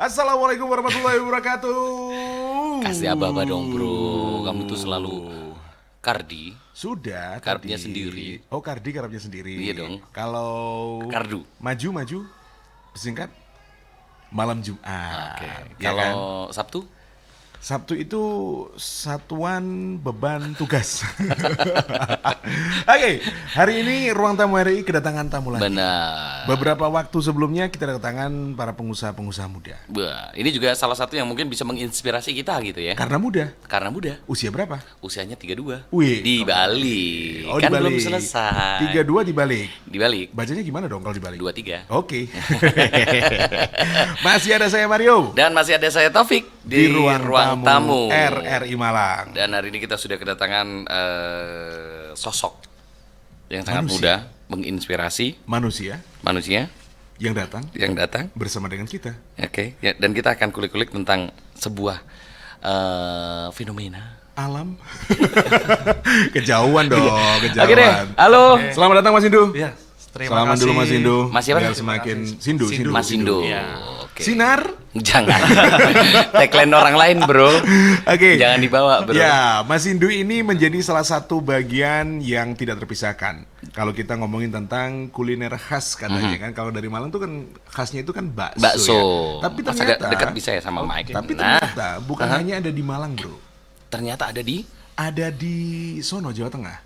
Assalamualaikum warahmatullahi wabarakatuh. Kasih aba-aba dong bro, kamu tuh selalu Kardi. Sudah, Kardinya sendiri. Oh, Kardi karapnya sendiri. Iya dong. Kalau Kardu. maju, singkat malam Jumat. Oke. Ya kan? Kalau Sabtu? Sabtu itu satuan beban tugas. Oke, hari ini Ruang Tamu RI kedatangan tamu lagi. Benar. Beberapa waktu sebelumnya kita kedatangan para pengusaha-pengusaha muda. Wah, ini juga salah satu yang mungkin bisa menginspirasi kita gitu ya. Karena muda. Karena muda. Usia berapa? Usianya 32. Wih. Di Bali. Oh, Kan dibalik. belum selesai. 32 dibalik. Dibalik. Bacanya gimana dong kalau dibalik? 23. Oke. Masih ada saya Mario Dan masih ada saya Taufik di ruang tamu RRI Malang. Dan hari ini kita sudah kedatangan sosok yang sangat Manusia. muda, menginspirasi Manusia manusia yang datang yang datang. bersama dengan kita. Oke, ya, dan kita akan kulik-kulik tentang sebuah fenomena. Alam. Kejauhan dong, kejauhan. Oke deh, halo. Selamat datang Mas Indu. Ya, terima Salaman kasih. dulu Mas Indu. Mas siapa? Biar semakin Sindu. Mas Indo. Iya. Oke. Sinar. Jangan. Tagline orang lain, bro. Oke. Jangan dibawa, bro. Ya, Mas Indu ini menjadi salah satu bagian yang tidak terpisahkan. Kalau kita ngomongin tentang kuliner khas katanya kan, kalau dari Malang tuh kan khasnya itu kan bakso. Bakso. Ya. Tapi Mas ternyata agak dekat bisa ya sama Mike. Tapi Nah, ternyata bukan hanya ada di Malang, Bro. ternyata ada di Ada di sono Jawa Tengah.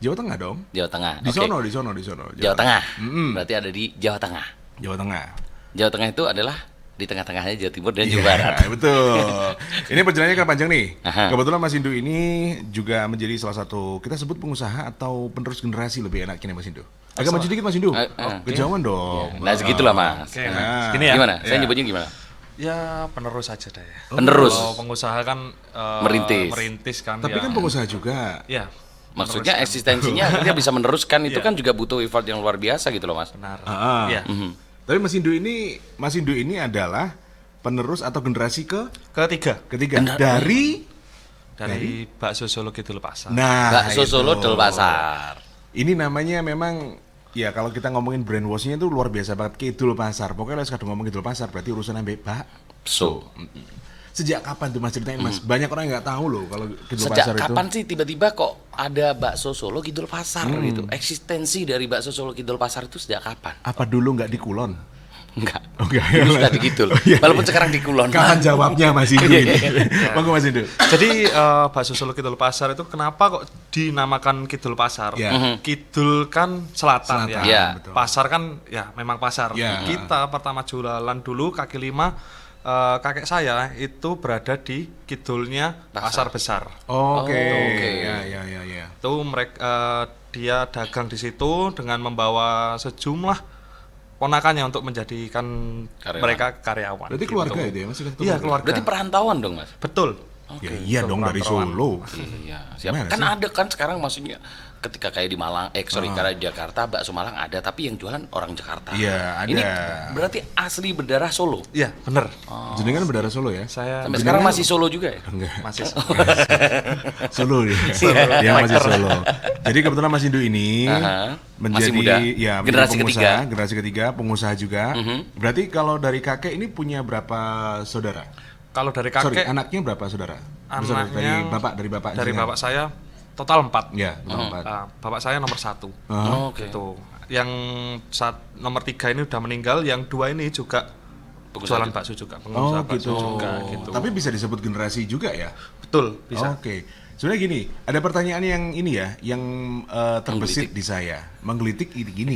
Jawa Tengah dong. Jawa Tengah. Di Oke. sono, di sono. Jawa Tengah. Mm-mm. Berarti ada di Jawa Tengah. Jawa Tengah. Jawa Tengah itu adalah di tengah-tengahnya Jawa Timur dan Jawa Iya, Barat. betul. Ini perjalanannya kan panjang nih. Aha. Kebetulan Mas Indu ini juga menjadi salah satu, kita sebut pengusaha atau penerus generasi lebih enaknya nih Mas Indu. Agak maju dikit Mas Indu. Kejauhan dong. Nah, segitulah Mas. Oke, Nah. gini ya. Gimana? Saya Ya. nyebutnya gimana? Ya penerus aja deh ya. Penerus. Kalau pengusaha kan Merintis. kan. Tapi ya. kan pengusaha juga. Ya. Maksudnya eksistensinya akhirnya bisa meneruskan itu Iya. kan juga butuh effort yang luar biasa gitu loh Mas. Benar. Ah. Ya. Tapi Mas Indu ini adalah penerus atau generasi Ketiga ketiga dari bakso Solo Kidul Pasar. Nah, Bakso itu. Solo Del Pasar. Ini namanya memang ya kalau kita ngomongin brainwashingnya itu luar biasa banget. Kidul Pasar. Pokoknya kalau sekadar ngomong Kidul Pasar berarti urusan ambek So, Sejak kapan tuh Mas ceritain Mas? Banyak orang yang nggak tahu loh kalau Kidul sejak Pasar itu. kapan sih tiba-tiba kok ada bakso Solo Kidul Pasar gitu? Eksistensi dari bakso Solo Kidul Pasar itu sejak kapan? Apa dulu nggak di Kulon? Enggak. Oke. Dulu sudah di Kidul. iya, Walaupun sekarang di Kulon. Kapan jawabnya Mas Indu ini? Monggo Mas Indu. Jadi bakso Solo Kidul Pasar itu kenapa kok dinamakan Kidul Pasar? Ya. Kidul kan selatan, Selatan, ya. Ya. betul. Pasar kan ya memang pasar. Ya. Kita pertama jualan dulu kaki lima, kakek saya itu berada di kidulnya pasar besar. Oke. oke. Ya. Itu mereka dia dagang di situ dengan membawa sejumlah ponakannya untuk menjadikan Karyawan. mereka karyawan. Berarti gitu. keluarga itu ya Mas? Iya, keluarga. Berarti perantauan dong Mas. Betul. Ya, iya dong dari perantauan. Solo. Iya, siap. Gimana Kan sih? ada kan sekarang maksudnya ketika kayak di Malang, karena di Jakarta bakso Malang ada tapi yang jualan orang Jakarta. Iya, ada. Ini berarti asli berdarah Solo. Iya, bener. Jenengan berdarah Solo ya? Saya Sampai sekarang masih Solo juga ya? Enggak. masih Solo dia. Dia masih Solo. Jadi kebetulan Mas Indu ini Aha. menjadi Masih muda. ya menjadi Generasi pengusaha, ketiga. generasi ketiga, pengusaha juga. Berarti kalau dari kakek ini punya berapa saudara? kalau dari Sorry, kakek anaknya berapa saudara? Saudara, anaknya dari bapak dari jenengan? bapak saya total 4. Ya, empat. Nah, bapak saya nomor 1. Ah. Oke. Gitu. Yang nomor 3 ini udah meninggal, yang 2 ini juga Pengusaha jualan bakso juga, Oh pengusaha bakso gitu. juga gitu. Tapi bisa disebut generasi juga ya? Betul, bisa. Oke. Sebenarnya gini, ada pertanyaan yang ini ya, yang terbesit di saya, menggelitik ini gini.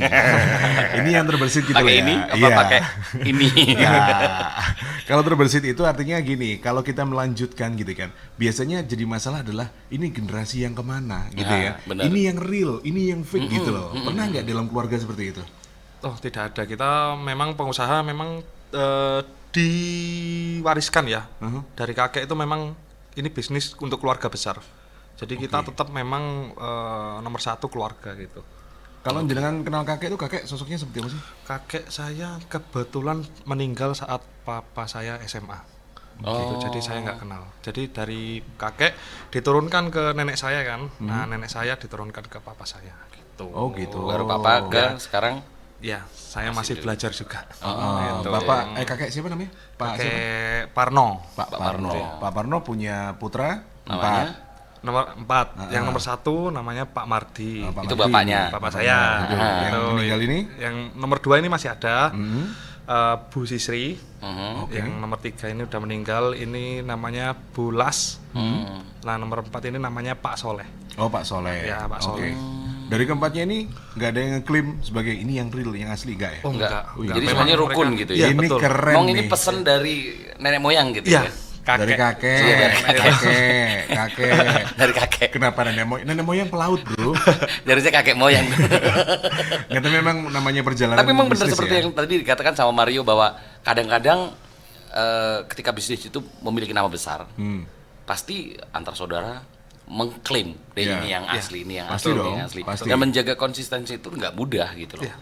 Ini yang terbesit gitu Pakai ya. ini apa Iya. pakai ini? Ya, kalau terbersit itu artinya gini, kalau kita melanjutkan gitu kan, biasanya jadi masalah adalah ini generasi yang kemana gitu ya. benar. Ini yang real, ini yang fake gitu loh. Pernah nggak dalam keluarga seperti itu? Oh, tidak ada. Kita memang pengusaha memang diwariskan ya. Dari kakek itu memang ini bisnis untuk keluarga besar. Jadi kita tetap memang nomor 1 keluarga gitu. Kalau jenengan kenal kakek itu kakek sosoknya seperti apa sih? Kakek saya kebetulan meninggal saat papa saya SMA. Gitu, jadi saya nggak kenal. Jadi dari kakek diturunkan ke nenek saya kan. Nah, nenek saya diturunkan ke papa saya gitu. Oh gitu. Baru papa ke sekarang Ya, saya masih belajar juga. Oh, Gitu. Bapak kakek siapa namanya? Pak siapa? Kakek Parno. Pak Parno. Pak Parno punya putra Namanya? 4. Nomor 4. Yang nomor 1 namanya Pak Mardi. Pak Itu Mardi. bapaknya. Bapak saya. Betul. Ah. Yang meninggal ini? Yang nomor 2 ini masih ada. Bu Sisri. Oke. Yang nomor 3 ini udah meninggal. Ini namanya Bu Las. Nah, nomor 4 ini namanya Pak Soleh. Oh, Pak Soleh. Ya, Pak Oke. Soleh. Dari keempatnya ini nggak ada yang ngeklaim sebagai ini yang real, yang asli nggak ya? Oh, Enggak. enggak. Oh, iya. Jadi Memang semuanya rukun mereka- gitu Iya, ya. Ini betul. keren Emang nih. ini pesan dari nenek moyang gitu Iya, ya. Dari kakek, Iya, dari kakek. Dari kakek. Kenapa nenek moyang pelaut, bro? Dari saya kakek moyang. Nggak, tapi memang namanya perjalanan. Tapi memang benar bisnis seperti ya. yang tadi dikatakan sama Mario bahwa kadang-kadang ketika bisnis itu memiliki nama besar, pasti antar saudara mengklaim deh Iya. ini yang Iya. asli, ini yang Pasti asli, ini dong, yang asli. pasti. Dan menjaga konsistensi itu nggak mudah gitu loh. Iya.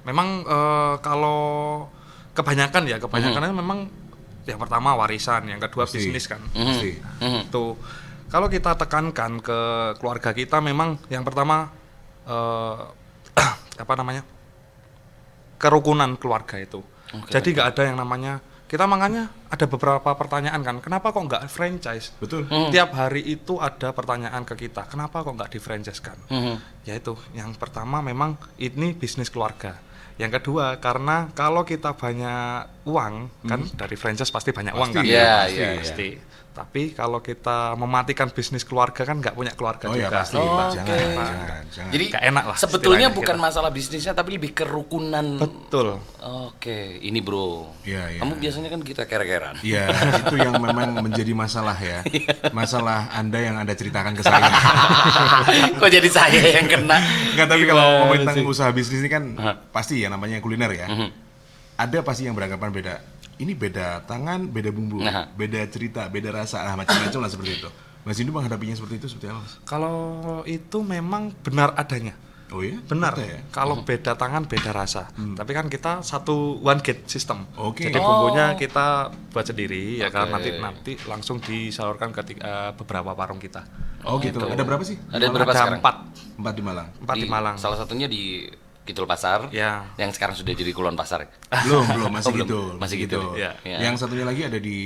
Memang kalau kebanyakan memang yang pertama warisan, yang kedua Pasti. bisnis kan. Pasti. Tuh. Kalau kita tekankan ke keluarga kita memang yang pertama apa namanya? Kerukunan keluarga itu. Jadi nggak ada yang namanya kita makanya ada beberapa pertanyaan kan, kenapa kok nggak franchise? Betul. Tiap hari itu ada pertanyaan ke kita, kenapa kok nggak di-franchise-kan? Yaitu, yang pertama memang ini bisnis keluarga. Yang kedua, karena kalau kita banyak uang, kan dari franchise pasti banyak uang kan? Iya, pasti. iya, Pasti. Tapi kalau kita mematikan bisnis keluarga kan nggak punya keluarga Oh ya juga. pasti. Oh, Jangan. Jadi Nggak enak lah sebetulnya istilahnya bukan kita. masalah bisnisnya tapi lebih kerukunan. Betul. Oke, ini bro. Iya, iya. Kamu biasanya kan kita kere-keran. Iya, itu yang memang menjadi masalah ya. Iya. Masalah Anda yang Anda ceritakan ke saya. Kok jadi saya yang kena? Enggak, tapi kalau Gimana ngomongin tentang sih? usaha bisnis ini kan pasti ya namanya kuliner ya. Ada pasti yang beranggapan beda. Ini beda tangan, beda bumbu, Nah. beda cerita, beda rasa, macam-macam lah seperti itu. Mas Indu menghadapinya seperti itu seperti apa? Mas? Kalau itu memang benar adanya. Oh iya? Benar Ada ya? Kalau beda tangan beda rasa. Tapi kan kita satu one gate system. Oke. Jadi Oh. bumbunya kita buat sendiri ya kan Oke. nanti langsung disalurkan ke beberapa warung kita. Oh gitu. Ada berapa sih? Ada berapa Ada sekarang? 4 4 di Malang. di Malang. Salah satunya di Kidul Pasar. Ya. Yang sekarang sudah jadi Kulon Pasar. Belum, masih Oh, belum. gitu. Masih gitu. Ya. Ya. Yang satunya lagi ada di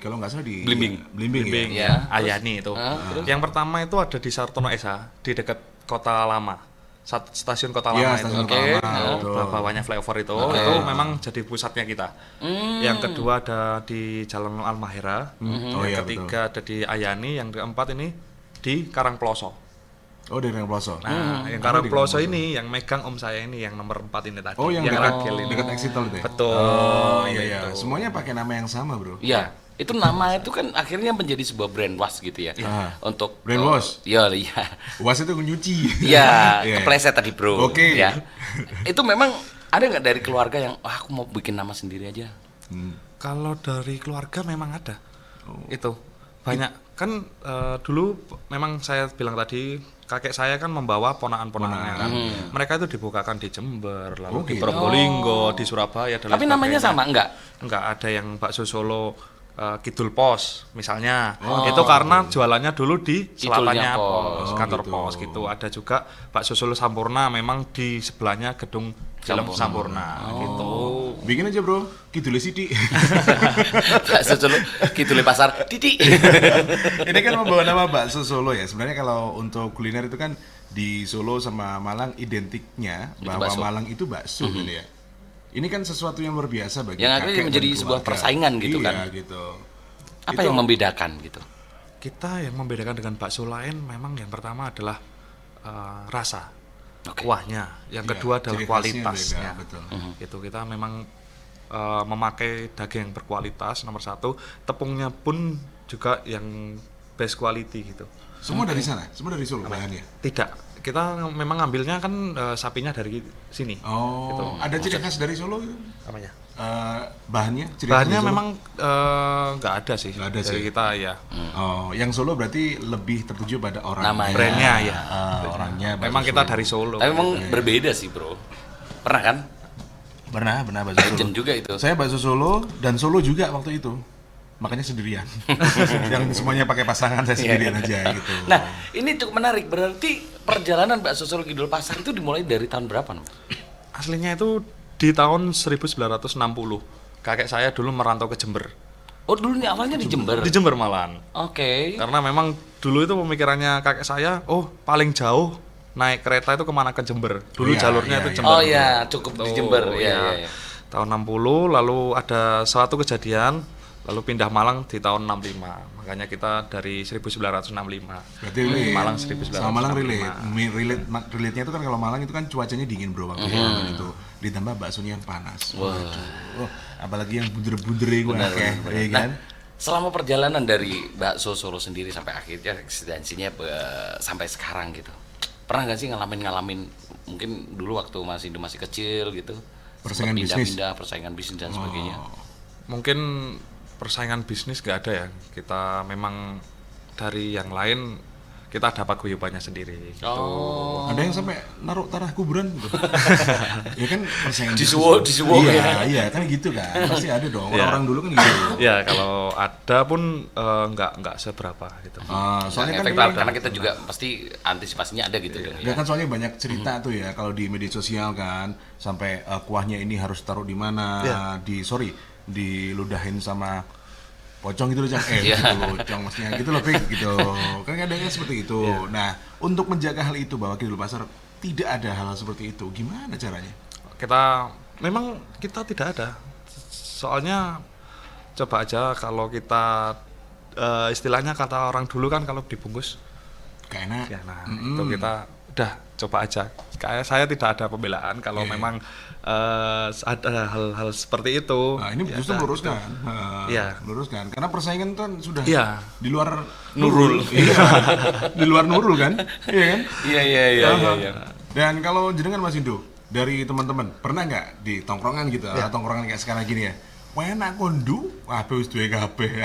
kalau nggak salah di Blimbing. Blimbing ya. Bimbing, Ya, Ayani itu. terus? Yang pertama itu ada di Sartono SH di dekat Kota Lama. Stasiun Kota Iya, Lama stasiun itu. Kota Oke. Lama, betul. Bawahnya flyover itu memang jadi pusatnya kita. Yang kedua ada di Jalan Almahera. Oh Yang iya, ketiga ada di Ayani, yang keempat ini di Karangploso. Oh, dari Pelosok. Nah, yang Apa di Karangploso ini yang megang om saya ini yang nomor 4 ini tadi. Oh, yang dekat ragil ini. dekat exit tol itu ya? Betul. Oh, iya iya. Semuanya pakai nama yang sama, Bro. Iya. Itu nama itu kan akhirnya menjadi sebuah brand was gitu ya. Untuk Brand was? Iya, iya. Was itu nyuci. Iya, Iya. kepleset tadi, Bro. Oke. Ya. Itu memang ada nggak dari keluarga yang aku mau bikin nama sendiri aja? Kalau dari keluarga memang ada. Itu banyak kan dulu memang saya bilang tadi kakek saya kan membawa ponakan-ponakannya kan. Mereka itu dibukakan di Jember, lalu di gitu. Probolinggo, di Surabaya dan lain Tapi namanya sebagainya. sama enggak? Enggak ada yang bakso Solo Kidul Pos misalnya. Itu karena jualannya dulu di Kidulnya selatannya Pos. pos, kantor gitu. pos gitu. Ada juga bakso Solo Sampurna memang di sebelahnya gedung film Sampurna gitu. Bikin aja, Bro. Kidul Siti. Bakso Solo Kidul Pasar Titik. Ini kan membawa nama bakso Solo ya. Sebenarnya kalau untuk kuliner itu kan di Solo sama Malang identiknya Itu bahwa bakso. Malang itu bakso gitu ya. Ini kan sesuatu yang luar biasa bagi Yang akhirnya kakek menjadi dan sebuah keluarga. persaingan gitu Iya, kan. gitu. Apa Itu- yang membedakan gitu? Kita yang membedakan dengan bakso lain memang yang pertama adalah rasa, Oke. kuahnya. Yang Iya, kedua adalah ciri khasnya kualitasnya. beda, betul. Itu kita memang memakai daging yang berkualitas nomor 1, tepungnya pun juga yang best quality gitu. Semua dari sana, semua dari Solo bahannya. Tidak, kita memang ngambilnya kan sapinya dari sini. Oh, ada ciri khas dari Solo gitu? Namanya. Bahannya, ciri khas Bahannya dari Solo? memang nggak ada sih. Nggak ada dari sih. kita ya. Oh, yang Solo berarti lebih tertuju pada orang. Namanya. Brandnya ya. Orangnya. Memang bakso kita Solo. dari Solo. Tapi memang berbeda sih, Bro. Pernah kan? Pernah bakso Solo. Legend juga itu. Saya bakso Solo dan Solo juga waktu itu. Makanya sendirian. Yang semuanya pakai pasangan, saya sendirian aja gitu. Nah, ini cukup menarik. Berarti perjalanan bakso Solo Kidul Pasar itu dimulai dari tahun berapa, Nom? Aslinya itu di tahun 1960. Kakek saya dulu merantau ke Jember. Oh, dulu nih awalnya di Jember. Di Jember malahan. Oke. Karena memang dulu itu pemikirannya kakek saya, paling jauh naik kereta itu kemana, ke Jember. Dulu Iya, jalurnya iya, itu iya. Jember. Oh iya, cukup di Jember. Iya, Iya. iya, iya. Tahun 60 lalu ada suatu kejadian lalu pindah Malang di tahun 65. Makanya kita dari 1965. Berarti relate. Malang 1965. Sama Malang relate-nya itu kan kalau Malang itu kan cuacanya dingin bro waktu itu. Ditambah baksonya yang panas. Waduh. Apalagi yang bunder-bunder itu ya kan. Selama perjalanan dari bakso Solo sendiri sampai akhirnya eksistensinya sampai sekarang gitu. Pernah nggak sih ngalamin mungkin dulu waktu masih kecil gitu? Persaingan sempat bisnis? pindah-pindah, persaingan bisnis dan sebagainya. Mungkin persaingan bisnis gak ada ya. Kita memang dari yang lain kita dapat guyubannya sendiri gitu. Ada yang sampai naruh tanah kuburan gitu. Ya kan persaingan Disuwo iya, iya kan gitu kan. Pasti ada dong. Orang-orang dulu kan gitu. Ya kalau ada pun nggak seberapa gitu. Soalnya kan efektif ini- karena kita juga pasti antisipasinya ada gitu dong. Ya kan soalnya banyak cerita tuh ya kalau di media sosial kan sampai kuahnya ini harus taruh di mana diludahin sama pocong gitu loh Cang. Iya. Gitu, pocong maksudnya gitu loh Pik gitu. Kan kadang seperti itu. Nah, untuk menjaga hal itu bahwa Kidul Pasar tidak ada hal seperti itu. Gimana caranya? Kita tidak ada. Soalnya coba aja kalau kita istilahnya kata orang dulu kan kalau dibungkus Gak enak. ya itu kita udah coba aja. Kayak saya tidak ada pembelaan kalau memang ada hal-hal seperti itu. Nah, ini ya justru udah, meluruskan. Iya. Meluruskan. Karena persaingan kan sudah Iya. di luar Nurul. Iya. Di luar Nurul kan? Iya kan? Iya. Dan kalau jenengan Mas Indo, dari teman-teman, pernah nggak di tongkrongan gitu, tongkrongan kayak sekarang gini ya? Wah enak kondu, wah wis duwe kabeh.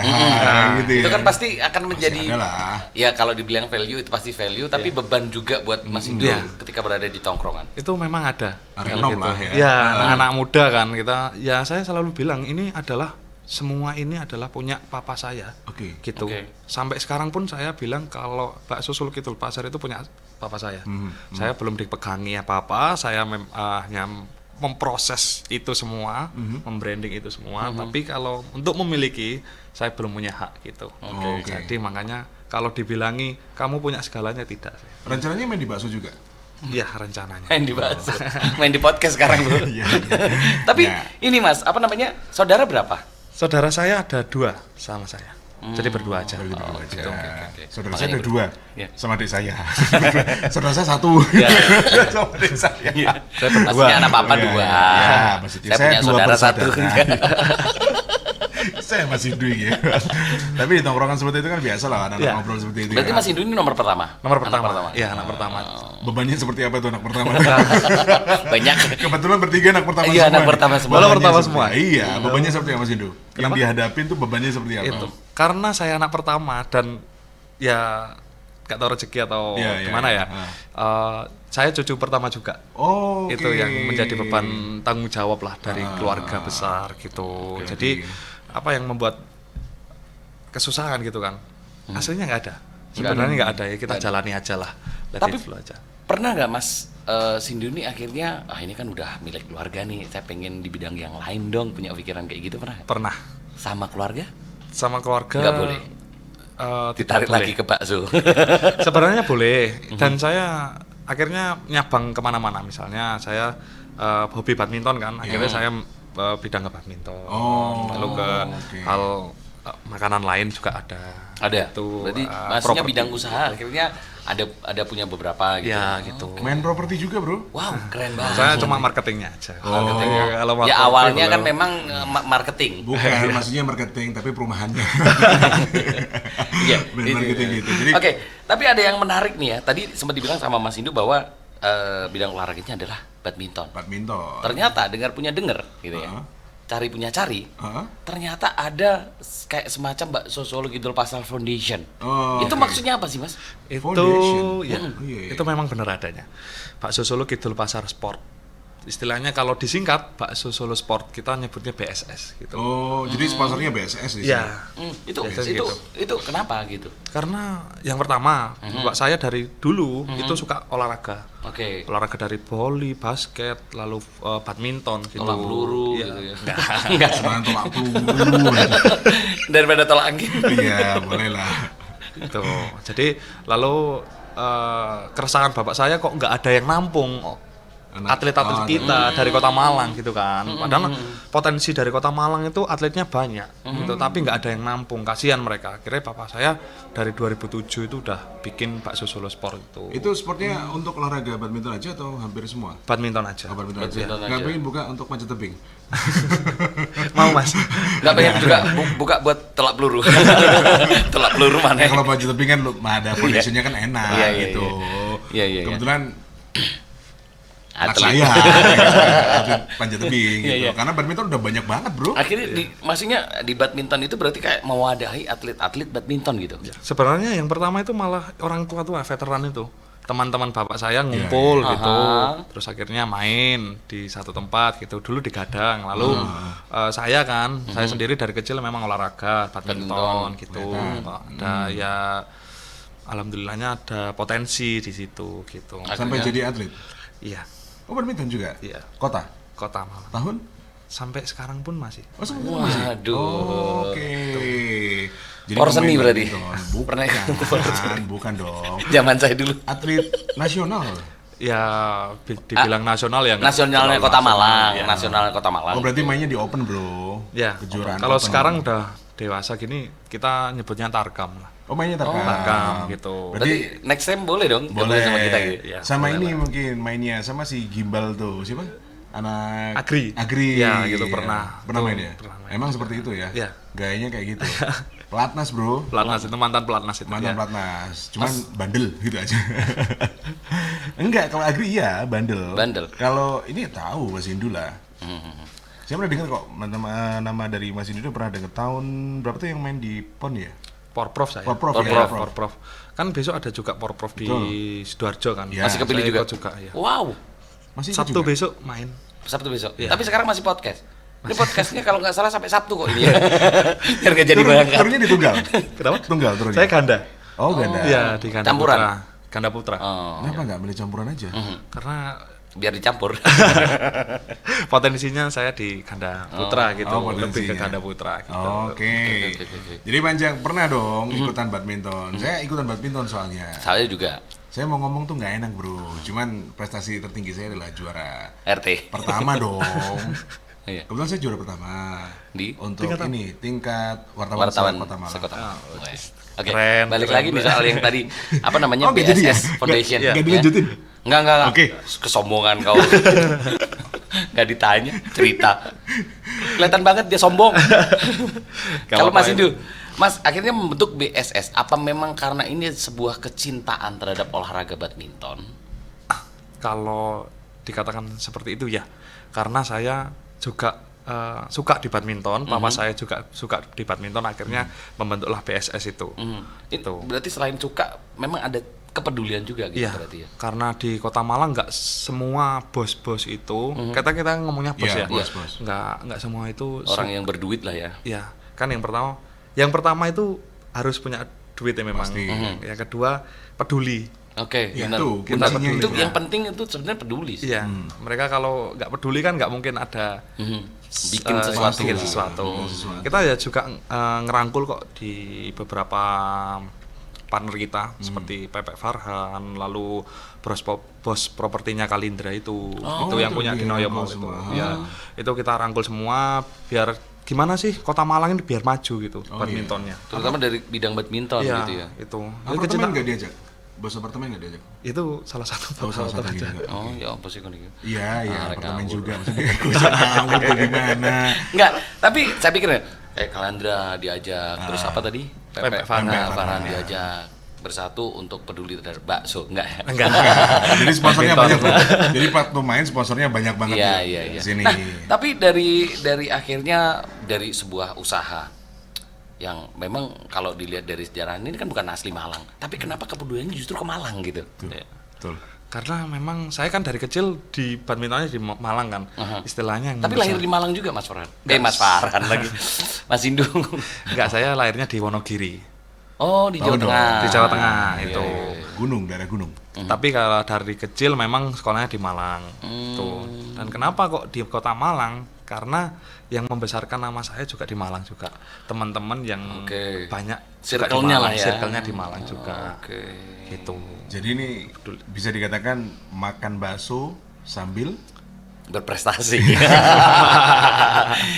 Gitu ya. Itu kan pasti akan menjadi ada lah. ya kalau dibilang value itu pasti value tapi beban juga buat Mas Indo ketika berada di tongkrongan. itu memang ada. Renom lah ya. Ya, anak-anak muda kan kita. Ya saya selalu bilang ini adalah semua ini adalah punya papa saya. Oke. Gitu. Oke. Sampai sekarang pun saya bilang kalau bakso Solo Kidul Pasar itu punya papa saya. Saya belum dipegangi apa-apa, saya hanya memproses itu semua, membranding itu semua. Tapi kalau untuk memiliki, saya belum punya hak gitu. Oke. Jadi makanya kalau dibilangi kamu punya segalanya tidak. Rencananya main di bakso juga. Iya rencananya. Main di bahasa, main di podcast sekarang bro. Iya. Tapi Ya. ini Mas, apa namanya? Saudara berapa? Saudara saya ada 2 sama saya. Jadi berdua aja. Jadi berdua aja. oke. Saudara Makanya saya ada 2 Iya. sama adik saya. Saudara saya 1 Iya. sama adik saya. Saya berdua. Maksudnya anak papa Iya, 2. iya, maksudnya Saya saya punya 2 saudara 1. bersaudara. Saya masih duit ya. Tapi di tongkrongan seperti itu kan biasa lah anak-anak Iya. ngobrol seperti itu. Berarti ya. Mas Indo ini nomor pertama? Nomor Anak pertama. Iya, anak pertama. Bebannya seperti apa tuh anak pertama? Banyak. Kebetulan bertiga anak pertama Iya, semua. anak nih. pertama semua. Bebannya Anak pertama seperti- semua. Iya, bebannya seperti apa Mas Indo? Yang Kenapa? dihadapin tuh bebannya seperti apa? Itu. Karena saya anak pertama dan ya gak tahu rezeki atau Iya, iya, gimana iya. ya. Saya cucu pertama juga. Oh, Itu yang menjadi beban tanggung jawab lah dari keluarga besar gitu. Oke, Jadi oke. apa yang membuat kesusahan gitu kan? Aslinya nggak ada. Nggak Sebenarnya nggak ada ya, kita jalani aja lah. Let Tapi it flow aja. pernah nggak Mas Sindu ini akhirnya ini kan udah milik keluarga nih, saya pengen di bidang yang lain dong, punya pikiran kayak gitu pernah? nggak? Pernah Sama keluarga? sama keluarga. Nggak boleh. Tidak Ditarik boleh. lagi ke bakso. Sebenarnya boleh. Dan saya akhirnya nyabang kemana-mana. Misalnya saya hobi badminton kan. Akhirnya saya bidang ke badminton. Oh, Lalu ke oke. hal makanan lain juga ada. Ada. Itu, Berarti maksudnya properti. bidang usaha akhirnya ada punya beberapa gitu. Ya gitu. Main properti juga, Bro. Wow, keren banget. Saya cuma marketingnya aja. Marketing. Ya, kalau Ya marketing awalnya belum. kan memang marketing. Bukan, maksudnya marketing, tapi perumahannya. Iya. Main itu. marketing gitu. Jadi Oke, tapi ada yang menarik nih ya. Tadi sempat dibilang sama Mas Indu bahwa bidang olahraganya adalah badminton. badminton. Ternyata dengar gitu ya. Cari punya cari. Heeh. Ternyata ada kayak semacam bakso Solo Kidul Pasar Foundation. Oh, Itu oke. maksudnya apa sih, Mas? Itu Foundation. ya, Oh, iya, iya. itu memang benar adanya. Bakso Solo Kidul Pasar Sport. Istilahnya kalau disingkat Bakso Solo Sport kita nyebutnya BSS gitu. Oh, jadi sponsornya BSS di sini. Ya, Itu Biasanya gitu. itu kenapa gitu? karena yang pertama, bapak saya dari dulu itu suka olahraga. Oke. Olahraga dari voli, basket, lalu badminton gitu. Tolak peluru Iya. gitu ya. Enggak. Sebenarnya tolak peluru. Daripada tolak angin. Iya, boleh lah. Gitu. Jadi lalu keresahan bapak saya kok nggak ada yang nampung atlet-atlet kita dari Kota Malang gitu kan. Padahal potensi dari Kota Malang itu atletnya banyak gitu, tapi nggak ada yang nampung. Kasihan mereka. Akhirnya bapak saya dari 2007 itu udah bikin Bakso Solo Sport itu. Itu sportnya untuk olahraga badminton aja atau hampir semua? Badminton aja. Oh, badminton aja. Badminton Nggak aja. pengen buka untuk panjat tebing? Mau Mas? Nggak pengen juga buka buat tolak peluru. Tolak peluru mana? Ya, kalau panjat tebing kan ada foundationnya kan enak Iya, iya, gitu. Iya, iya, iya. Kebetulan anak Atlet. saya atlet panjat tebing Iya, gitu. iya. Karena badminton udah banyak banget, Bro. Akhirnya maksudnya di badminton itu berarti kayak mewadahi atlet-atlet badminton gitu. Sebenarnya yang pertama itu malah orang tua veteran itu. Teman-teman bapak saya ngumpul iya. gitu. Aha. Terus akhirnya main di satu tempat gitu. Dulu di Gadang. Lalu saya kan, saya sendiri dari kecil memang olahraga badminton gitu. Ada ya alhamdulillahnya ada potensi di situ gitu. Sampai jadi atlet. Iya, Oh, badminton juga? Iya. Kota? Kota Malang. Tahun? Sampai sekarang pun masih. Oh, sebenarnya masih? Waduh. Oke. Jadi Porseni pemain berarti? badminton. Pernah ikut Bukan dong. Zaman saya dulu. Atlet nasional. Ya dibilang nasional ya nggak. Nasionalnya Kota Malang, nasionalnya Kota Malang. Oh, berarti mainnya di open, Bro. Ya, Kejuaraan kalau open. sekarang udah dewasa gini kita nyebutnya tarkam lah. Oh, mainnya tarkam. Tarkam gitu. Berarti next time boleh dong boleh gabung sama kita gitu. Ya, sama boleh ini mungkin mainnya sama si Gimbal tuh siapa anak Agri. Ya, gitu, pernah. main ya Pernah main. emang seperti itu ya Ya. gayanya kayak gitu pelatnas, Bro. Pelatnas itu mantan pelatnas itu. Mantan ya. pelatnas cuman bandel gitu aja. Enggak, kalau Agri iya bandel. Bandel. Kalau ini tahu Mas Indu lah. Saya pernah dengar kok nama dari Mas Indu pernah dengar tahun berapa tuh yang main di PON ya. Porprov saya. Porprov, ya, Porprov. Kan besok ada juga Porprov di Sidoarjo kan. Ya. Masih kepilih Saya juga. ikut juga ya. Wow. Masih ikut Sabtu juga? besok main. Sabtu besok. Iya. Tapi sekarang masih podcast. Ini podcastnya kalau nggak salah sampai Sabtu kok ini ya. Biar nggak jadi berangkat. Turunnya di tunggal. Kenapa? Tunggal turunnya. Saya ganda. Oh, ganda. Iya, di ganda Campuran? putra. Ganda putra. Oh, Kenapa nggak milih campuran aja? Karena biar dicampur. potensinya saya di ganda putra gitu. Oh, Lebih ke potensinya. ganda putra gitu. Oke. Oke. Jadi Panjang pernah dong ikutan badminton. Saya ikutan badminton soalnya. Saya juga Saya mau ngomong tuh nggak enak, Bro. Cuman prestasi tertinggi saya adalah juara RT. pertama dong. Iya. Kebetulan saya juara pertama Di untuk tingkat apa? tingkat wartawan, wartawan Kota Malang. sekota. Oke, Keren, balik keren. lagi di soal yang tadi apa namanya Oh, nggak jadi ya? BSS Foundation. Nggak ya? dilanjutin? Enggak. Oke. Kesombongan kau. Nggak ditanya, cerita. Kelihatan banget dia sombong. Kalau apa-apa Mas ya. Indu, Mas akhirnya membentuk BSS, apa memang karena ini sebuah kecintaan terhadap olahraga badminton? Kalau dikatakan seperti itu ya, karena saya juga suka di badminton, papa saya juga suka di badminton, akhirnya membentuklah BSS itu. Itu berarti selain suka, memang ada kepedulian juga gitu Iya, berarti ya. karena di Kota Malang nggak semua bos-bos itu, kita ngomongnya bos Iya, ya, bos. nggak semua itu Orang yang berduit lah ya. ya kan yang pertama itu harus punya duit ya memang. Pasti. Yang kedua peduli. Oke, Ya, benar. itu Benar. kuncinya Itu itu. yang penting itu sebenarnya peduli sih. Iya, mereka kalau nggak peduli kan nggak mungkin ada Bikin sesuatu. bikin sesuatu. Kita ya juga ngerangkul kok di beberapa partner kita seperti Pepe Farhan, lalu bos propertinya Kalindra itu yang itu punya di dirangkul Noyo Mall itu. semua. Ya, itu kita rangkul semua biar gimana sih Kota Malang ini biar maju gitu badmintonnya. Terutama dari bidang badminton Iya, gitu ya. itu. Apartemen nggak diajak? Bos apartemen nggak diajak? Itu salah satu Oh, salah satu aja. juga. Oh, ya apa sih ini? Iya, iya, Ah, apartemen ngawur. juga. Maksudnya gue ngawur bagaimana? Enggak, tapi saya pikir Kalandra diajak, terus apa tadi? Pepe Farhan. Farhan diajak bersatu untuk peduli terhadap bakso, enggak ya? Enggak. Jadi sponsornya banyak tuh. Jadi Pak pemain sponsornya banyak banget Iya, tuh iya, di iya. sini. Nah, tapi dari akhirnya dari sebuah usaha yang memang kalau dilihat dari sejarah ini kan bukan asli Malang, tapi kenapa kepeduliannya justru ke Malang gitu? Betul. Ya. Betul. Karena memang saya kan dari kecil di badmintonnya di Malang kan, istilahnya yang Tapi lahir di Malang juga Mas Farhan. Mas Farhan lagi. Mas Indung. Enggak, saya lahirnya di Wonogiri. Oh, di Jawa Tahu dong. Tengah. Di Jawa Tengah itu. Gunung, daerah gunung. Tapi kalau dari kecil memang sekolahnya di Malang. Tuh. Dan kenapa kok di kota Malang? Karena yang membesarkan nama saya juga di Malang juga. Teman-teman yang Oke. banyak juga di Circle-nya Malang, lah ya. circle-nya di Malang juga. Oke. Gitu. Jadi ini bisa dikatakan makan bakso sambil Berprestasi.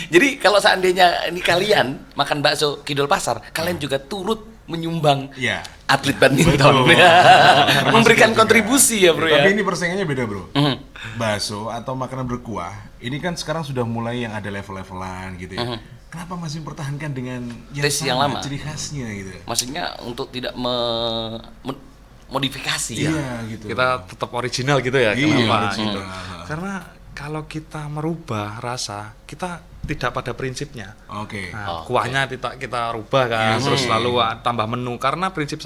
Jadi kalau seandainya ini kalian makan bakso Kidul Pasar, kalian juga turut menyumbang ya. atlet badminton. Betul. Memberikan Juga. kontribusi ya, Bro ya. Tapi ini persaingannya beda, Bro. Bakso atau makanan berkuah, ini kan sekarang sudah mulai yang ada level-levelan gitu ya. Kenapa masih mempertahankan dengan Tes yang lama. ciri khasnya gitu? Maksudnya untuk tidak modifikasi ya. Iya gitu. Kita tetap original gitu ya. Iya, Kenapa? original. Gitu. Karena kalau kita merubah rasa, kita tidak pada prinsipnya. Oke. Nah, kuahnya kita rubah kan, terus lalu tambah menu. Karena prinsip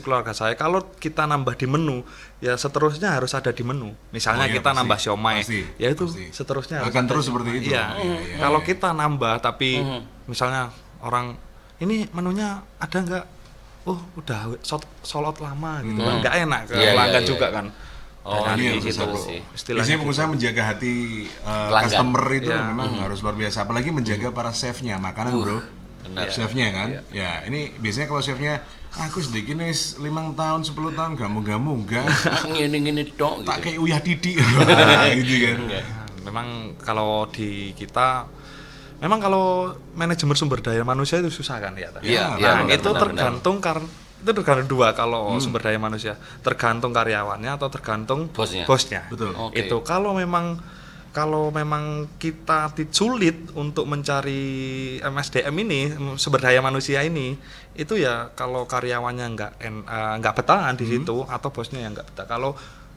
keluarga saya, kalau kita nambah di menu, ya seterusnya harus ada di menu. Misalnya Oh, iya, kita pasti. nambah siomay, Pasti, ya itu pasti. seterusnya harus Akan ada terus di- seperti itu. Iya. Iya, iya, Kalau iya. kita nambah, tapi misalnya orang ini menunya ada nggak? Oh, udah solot lama gitu kan, nggak enak ke Iya, iya, pelanggan iya, juga iya. kan. Oh, Dan iya, gitu, betul sih. istilahnya Biasanya gitu. pengusaha menjaga hati Pelanggan. customer itu Iya. memang harus luar biasa. Apalagi menjaga para chefnya makanan, Bro. benar. Chefnya kan. Ya, ini biasanya kalau chefnya aku sedikit nih 5 tahun, 10 tahun gamu-gamu enggak. Ngene-ngene dong Tak gitu. kayak uyah didik. gitu kan. Nah, memang kalau di kita memang kalau manajemen sumber daya manusia itu susah kan ya. Iya, Nah, iya, benar, itu benar, tergantung karena itu tergantung dua kalau sumber daya manusia, tergantung karyawannya atau tergantung Bosnya. Betul. Oke. Itu kalau memang kita sulit untuk mencari MSDM ini, sumber daya manusia ini, itu ya kalau karyawannya nggak betahan di situ atau bosnya yang nggak betah. Kalau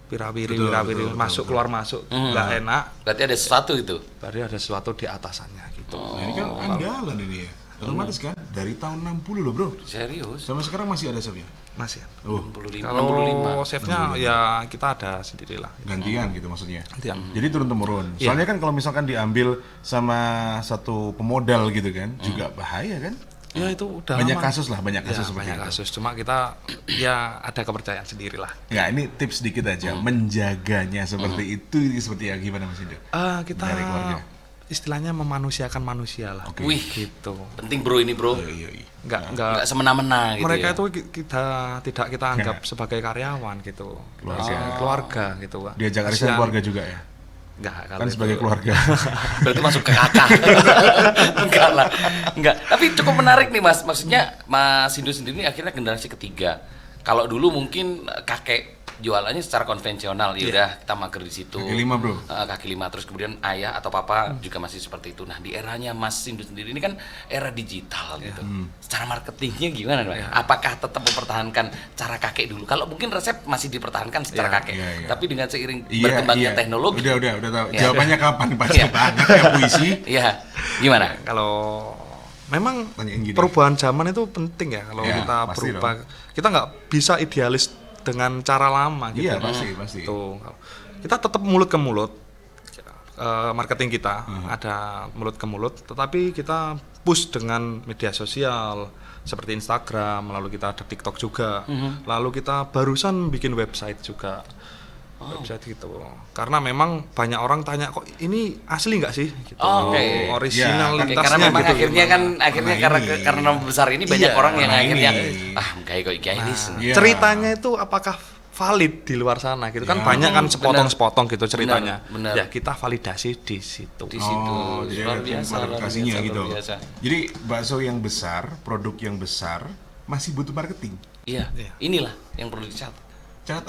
wirawiri Betul, masuk keluar masuk nggak enak, Berarti ada sesuatu itu. berarti ada sesuatu di atasannya gitu. Nah, ini kan andalan ini ya. Otomatis kan dari tahun 60 loh, Bro. Serius? Sampai sekarang masih ada chefnya. Masih. Oh, 65. Kalau 65. chefnya ya kita ada sendirilah. gantian gitu maksudnya. Gantian. Jadi turun temurun. Soalnya kan kalau misalkan diambil sama satu pemodal gitu kan, juga bahaya kan? Ya itu udah Banyak lama. kasus lah, banyak Ya, kasus seperti banyak itu. kasus. Cuma kita ya ada kepercayaan sendirilah. Ya, ini tips sedikit aja, menjaganya seperti itu seperti ya gimana Mas Indo? Kita Dari keluarga. istilahnya memanusiakan manusia lah. Oke. Wih, Gitu. penting Bro ini, Bro. Iya, iya. Enggak Nggak semena-mena gitu mereka ya. itu tidak kita anggap sebagai karyawan gitu. Keluarga gitu, Pak. Diajak arisan Kasihan. keluarga juga ya. Enggak, kalau Kan itu- sebagai keluarga. Berarti masuk ke kakak. Enggak lah. Enggak. Tapi cukup menarik nih Mas. Maksudnya Mas Hindu sendiri ini akhirnya generasi ketiga. Kalau dulu mungkin kakek jualannya secara konvensional, ya udah kita mager di situ. Kaki lima, Bro. Kaki lima, terus kemudian ayah atau papa juga masih seperti itu. Nah, di eranya Mas Hindu sendiri ini kan era digital gitu. Secara marketingnya gimana, Pak? Apakah tetap mempertahankan cara kakek dulu? Kalau mungkin resep masih dipertahankan secara kakek. iya, iya. Tapi dengan seiring Iya, berkembangnya iya. teknologi. Udah tahu. Iya. Jawabannya kapan? Pasti Iya. banyak ya puisi. Iya. Gimana? Kalau memang Tanyain gini. perubahan zaman itu penting ya kalau Ya, kita pasti berubah. Kita nggak bisa idealis dengan cara lama gitu. Iya, pasti. Tuh. Kita tetap mulut ke mulut. Marketing kita ada mulut ke mulut, tetapi kita push dengan media sosial seperti Instagram, lalu kita ada TikTok juga, lalu kita barusan bikin website juga. Website gitu. Karena memang banyak orang tanya kok ini asli nggak sih? Gitu. Oh, oke. Originalitasnya Oke, karena memang gitu. akhirnya kan akhirnya Nah, ini. karena nama besar ini banyak Iya, orang yang nah, akhirnya ini. kayak kok kayak ini. Iya. Ceritanya itu apakah valid di luar sana gitu kan Ya. banyak kan sepotong-sepotong gitu ceritanya. benar. Ya kita validasi di situ. Di situ. Oh, jadi Luar ada biasa, luar klarifikasinya biasa, gitu. luar biasa. Jadi bakso yang besar, produk yang besar masih butuh marketing. Iya. Iya. Inilah yang perlu dicatat. Cat.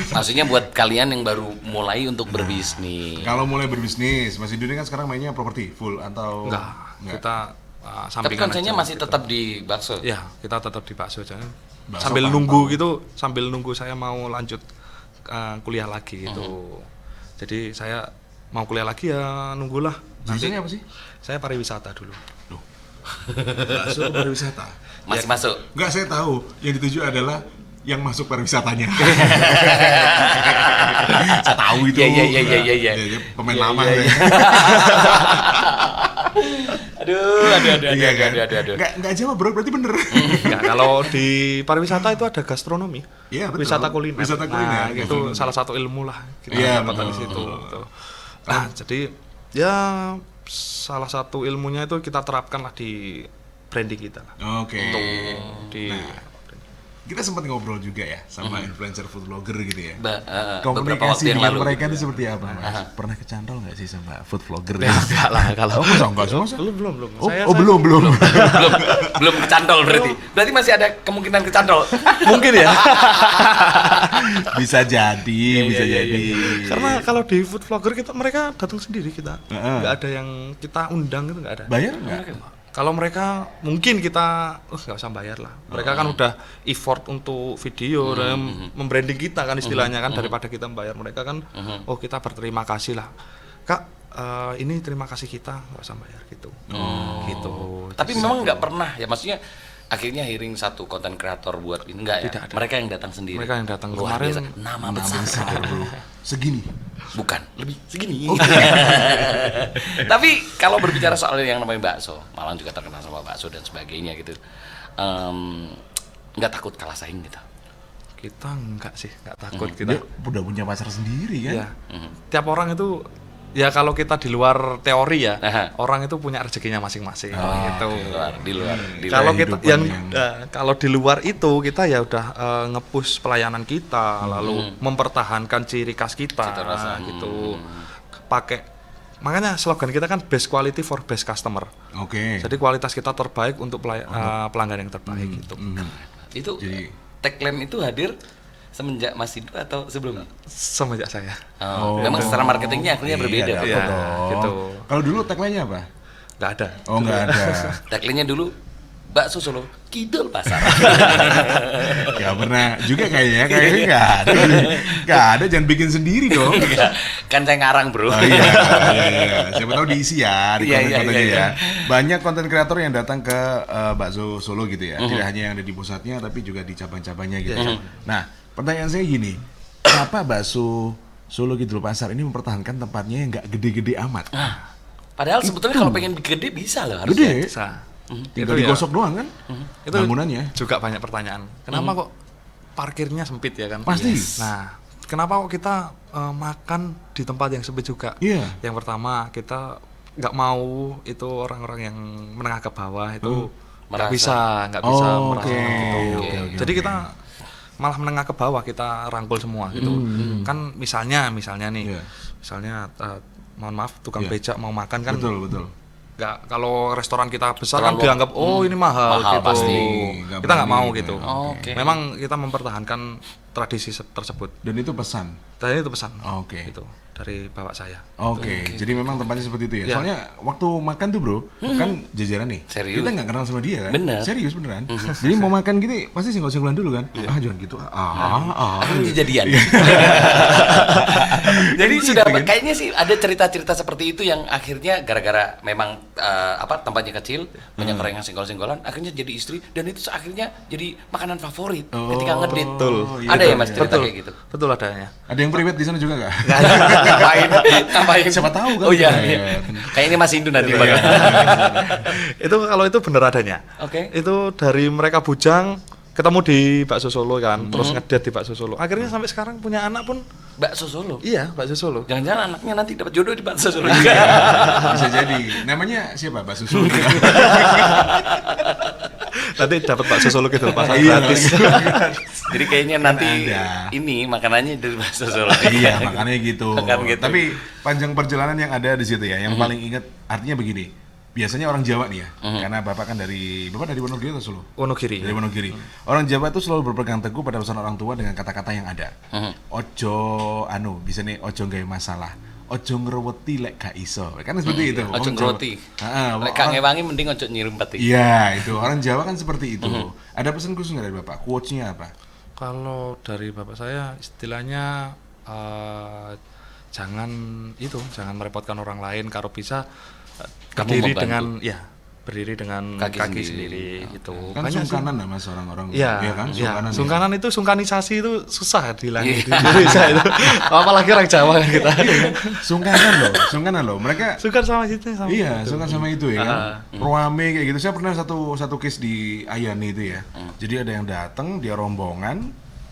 Maksudnya buat kalian yang baru mulai untuk berbisnis. Kalau mulai berbisnis, Mas Indo ini kan sekarang mainnya properti full atau Enggak, kita Tapi sampingan konsennya aja, masih gitu. tetap di bakso. Ya, kita tetap di bakso aja. Bakso Sambil pantau. nunggu gitu, sambil nunggu saya mau lanjut kuliah lagi gitu. Jadi saya mau kuliah lagi ya nunggulah. Jurusannya apa sih? Saya pariwisata dulu. Bakso pariwisata. Masih masuk. Enggak, saya tahu. Yang dituju adalah yang masuk pariwisatanya. Saya tahu itu. Iya. Pemain Iya, lama. iya, ya. iya. Aduh. Nggak jawab bro, berarti bener. Enggak, kalau di pariwisata itu ada gastronomi. Iya, betul. Wisata kuliner. Wisata kuliner. Nah, itu salah satu ilmu lah kita Iya, dapat dari betul. situ. Gitu. Nah, jadi ya salah satu ilmunya itu kita terapkan lah di branding kita lah. Oke. Di Kita sempat ngobrol juga ya sama influencer food blogger gitu ya. Beberapa Komunikasi waktu yang dengan lalu. mereka itu seperti apa, Mas? Pernah kecantol nggak sih sama food vlogger? enggak lah kalau Enggak sih. belum. Oh, Saya belum. belum kecantol berarti masih ada kemungkinan kecantol. mungkin ya. Bisa jadi. Karena kalau di food vlogger mereka datang sendiri kita. Heeh. Nggak ada yang kita undang gitu, nggak ada. Bayar nggak? Kalau mereka mungkin kita nggak usah bayar lah. Mereka kan udah effort untuk video dan membranding kita kan istilahnya kan, daripada kita membayar mereka kan. Oh, kita berterima kasih lah, Kak. Ini terima kasih kita, nggak usah bayar gitu. Gitu. Tapi memang nggak pernah ya, maksudnya akhirnya hiring satu konten kreator buat ini enggak ya? Tidak ada. Mereka yang datang sendiri. Mereka yang datang. Luar Kemarin biasa. Nama besar. Besar, bro. Segini. Bukan, lebih segini. Tapi kalau berbicara soal yang namanya bakso, Malang juga terkenal sama bakso dan sebagainya gitu. Nggak takut kalah saing gitu. Kita nggak sih, nggak takut Dia kita. udah punya pasar sendiri kan? Ya. Tiap orang itu ya kalau kita di luar teori ya, Aha. orang itu punya rezekinya masing-masing gitu. Di luar. Kalau kita kehidupan yang yang- kalau di luar itu kita ya udah nge-push pelayanan kita, lalu mempertahankan ciri khas kita Cita rasa. gitu. Pakai makanya slogan kita kan best quality for best customer. Oke. Jadi kualitas kita terbaik untuk pelanggan yang terbaik gitu. Itu Jadi- tagline itu hadir semenjak Mas Hindu atau sebelumnya? Semenjak saya. Memang secara marketingnya akhirnya berbeda. Iya, Iya, dong. gitu. Kalau dulu tagline-nya apa? Nggak ada. Oh, nggak ada. Tagline-nya dulu bakso Solo Kidul Pasar. Gak pernah juga kayaknya nggak ada. Nggak ada, jangan bikin sendiri dong. Enggak, kan saya ngarang bro. Oh iya. Siapa tahu diisi ya di Iya, konten-kontennya iya. ya. Banyak konten kreator yang datang ke bakso Solo gitu ya. Tidak hanya yang ada di pusatnya, tapi juga di cabang-cabangnya gitu. Nah, pertanyaan saya gini, kenapa bakso Solo Kidul Pasar ini mempertahankan tempatnya yang nggak gede-gede amat? Padahal sebetulnya kalau pengen gede bisa loh harusnya. Gede, Bisa. tinggal Itu ya. digosok doang kan? Itu Bangunannya. juga banyak pertanyaan. Kenapa kok parkirnya sempit ya kan? Pasti. Nah, kenapa kok kita makan di tempat yang sempit juga? Iya. Yang pertama kita nggak mau itu orang-orang yang menengah ke bawah itu nggak Merasa. bisa Oh, merasakan oke. gitu. Oke. Jadi kita malah menengah ke bawah kita rangkul semua gitu. Kan misalnya nih, Iya. misalnya mohon maaf tukang Iya. becak mau makan kan Betul. nggak, kalau restoran kita besar Terlalu- kan dianggap oh ini mahal, mahal gitu. pasti. Nggak Kita nggak berani mau gitu gitu. ya. Oke. Memang kita mempertahankan tradisi tersebut. Dan itu pesan. Dan itu pesan. Oke. Itu dari bapak saya. Oke, jadi memang tempatnya seperti itu ya. Ya. Soalnya waktu makan tuh bro, kan jajaran nih. Serius. Kita nggak kenal sama dia kan? Bener. Serius beneran. Jadi mau makan gitu, pasti singgol-singgolan dulu kan? Ah jangan gitu. Akhirnya kejadian. Jadi sudah kayaknya sih ada cerita-cerita seperti itu yang akhirnya gara-gara memang tempatnya kecil, banyak orang yang singgol-singgolan, akhirnya jadi istri dan itu akhirnya jadi makanan favorit ketika ngedit. Betul. Ada ya Mas cerita Betul. kayak gitu? Betul adanya. Ada yang private di sana juga nggak? Ngapain? Siapa tahu kan? Oh iya. Iya. Kayaknya Mas Hindu nanti bakal. Itu kalau itu bener adanya. Oke. Itu dari mereka bujang ketemu di bakso Solo kan, terus ngedet di bakso Solo. Akhirnya sampai sekarang punya anak pun Bakso Solo. iya bakso Solo. Jangan-jangan anaknya nanti dapat jodoh di bakso Solo. Bisa jadi. Namanya siapa? Mbak Susu. Nanti dapat bakso Solo gitu pasar Iya, gratis. Jadi kayaknya nanti ada. ini makanannya dari bakso Solo. Iya, makanya gitu. Makan gitu. Tapi panjang perjalanan yang ada di situ ya, yang paling inget artinya begini. Biasanya orang Jawa nih ya, karena Bapak dari Wonogiri atau Solo? Wonogiri. Dari Wonogiri. Orang Jawa itu selalu berpegang teguh pada pesan orang tua dengan kata-kata yang ada. Ojo bisa nih ojo gawe masalah. Ojo ngerweti lek gak iso. Kan seperti itu. Ojo Orang Jawa. ngeroti. Heeh, Lek orang- gak ngewangi mending ojo nyirumpet. Iya, itu. Orang Jawa kan seperti itu. Ada pesan khusus nggak dari Bapak? Quotes-nya apa? Kalau dari bapak saya istilahnya jangan merepotkan orang lain, kalau bisa Kamu berdiri membantu. dengan ya berdiri dengan Kaki kaki, sendiri. sendiri gitu. Kan Banyak sih. sungkanan lah Mas orang-orang. Iya, Iya kan? iya. Sungkanan. ya. Sungkanan itu sungkanisasi itu susah dihilangin di Indonesia itu. Apalagi orang Jawa kan kita. Sungkanan loh. Mereka Sungkan sama itu sama. iya, itu. sungkan sama itu ya kan. Ruame kayak gitu. Saya pernah satu case di Ayani itu ya. Jadi ada yang datang, dia rombongan,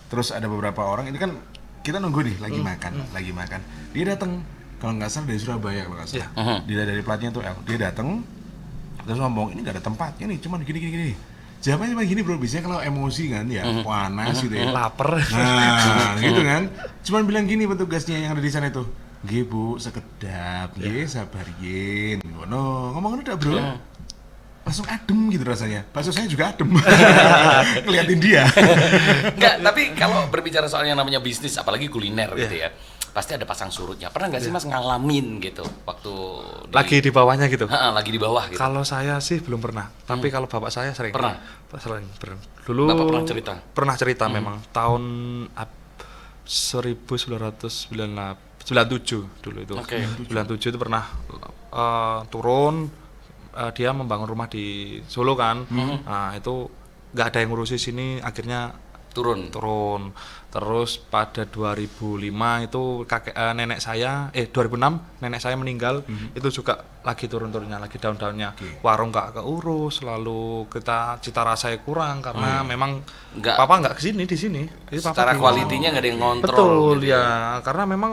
terus ada beberapa orang, ini kan kita nunggu nih lagi makan. Dia datang kalau nggak salah dari Surabaya kalau nggak salah. Dia dari platnya tuh L. Dia datang terus ngomong ini nggak ada tempatnya nih, cuman gini. Jawabannya cuma gini bro, biasanya kalau emosi kan ya panas gitu ya. Laper. Nah, gitu kan. Cuman bilang gini petugasnya yang ada di sana itu. Nggih Bu, sekedap, nggih sabar yin. Ngono, ngomong udah bro. Langsung adem gitu rasanya. Bakso saya juga adem. Ngeliatin dia. Enggak, tapi kalau berbicara soal yang namanya bisnis, apalagi kuliner gitu ya, pasti ada pasang surutnya. Pernah nggak sih Mas ngalamin gitu waktu Lagi di bawahnya gitu. lagi di bawah gitu? Kalau saya sih belum pernah, tapi kalau bapak saya sering. Pernah? Dulu Bapak pernah cerita? Pernah cerita memang tahun 1997 dulu itu. Oke. 97 itu pernah turun, dia membangun rumah di Solo kan. Nah, itu nggak ada yang ngurusi sini, akhirnya Turun. Terus pada 2005 itu nenek saya 2006 nenek saya meninggal. Itu juga lagi turun-turunnya, lagi daun-daunnya. Warung nggak keurus, lalu kita cita rasanya kurang karena memang papa nggak kesini di sini. Jadi papa Secara di- kualitinya nggak ada yang ngontrol. Betul gitu ya, karena memang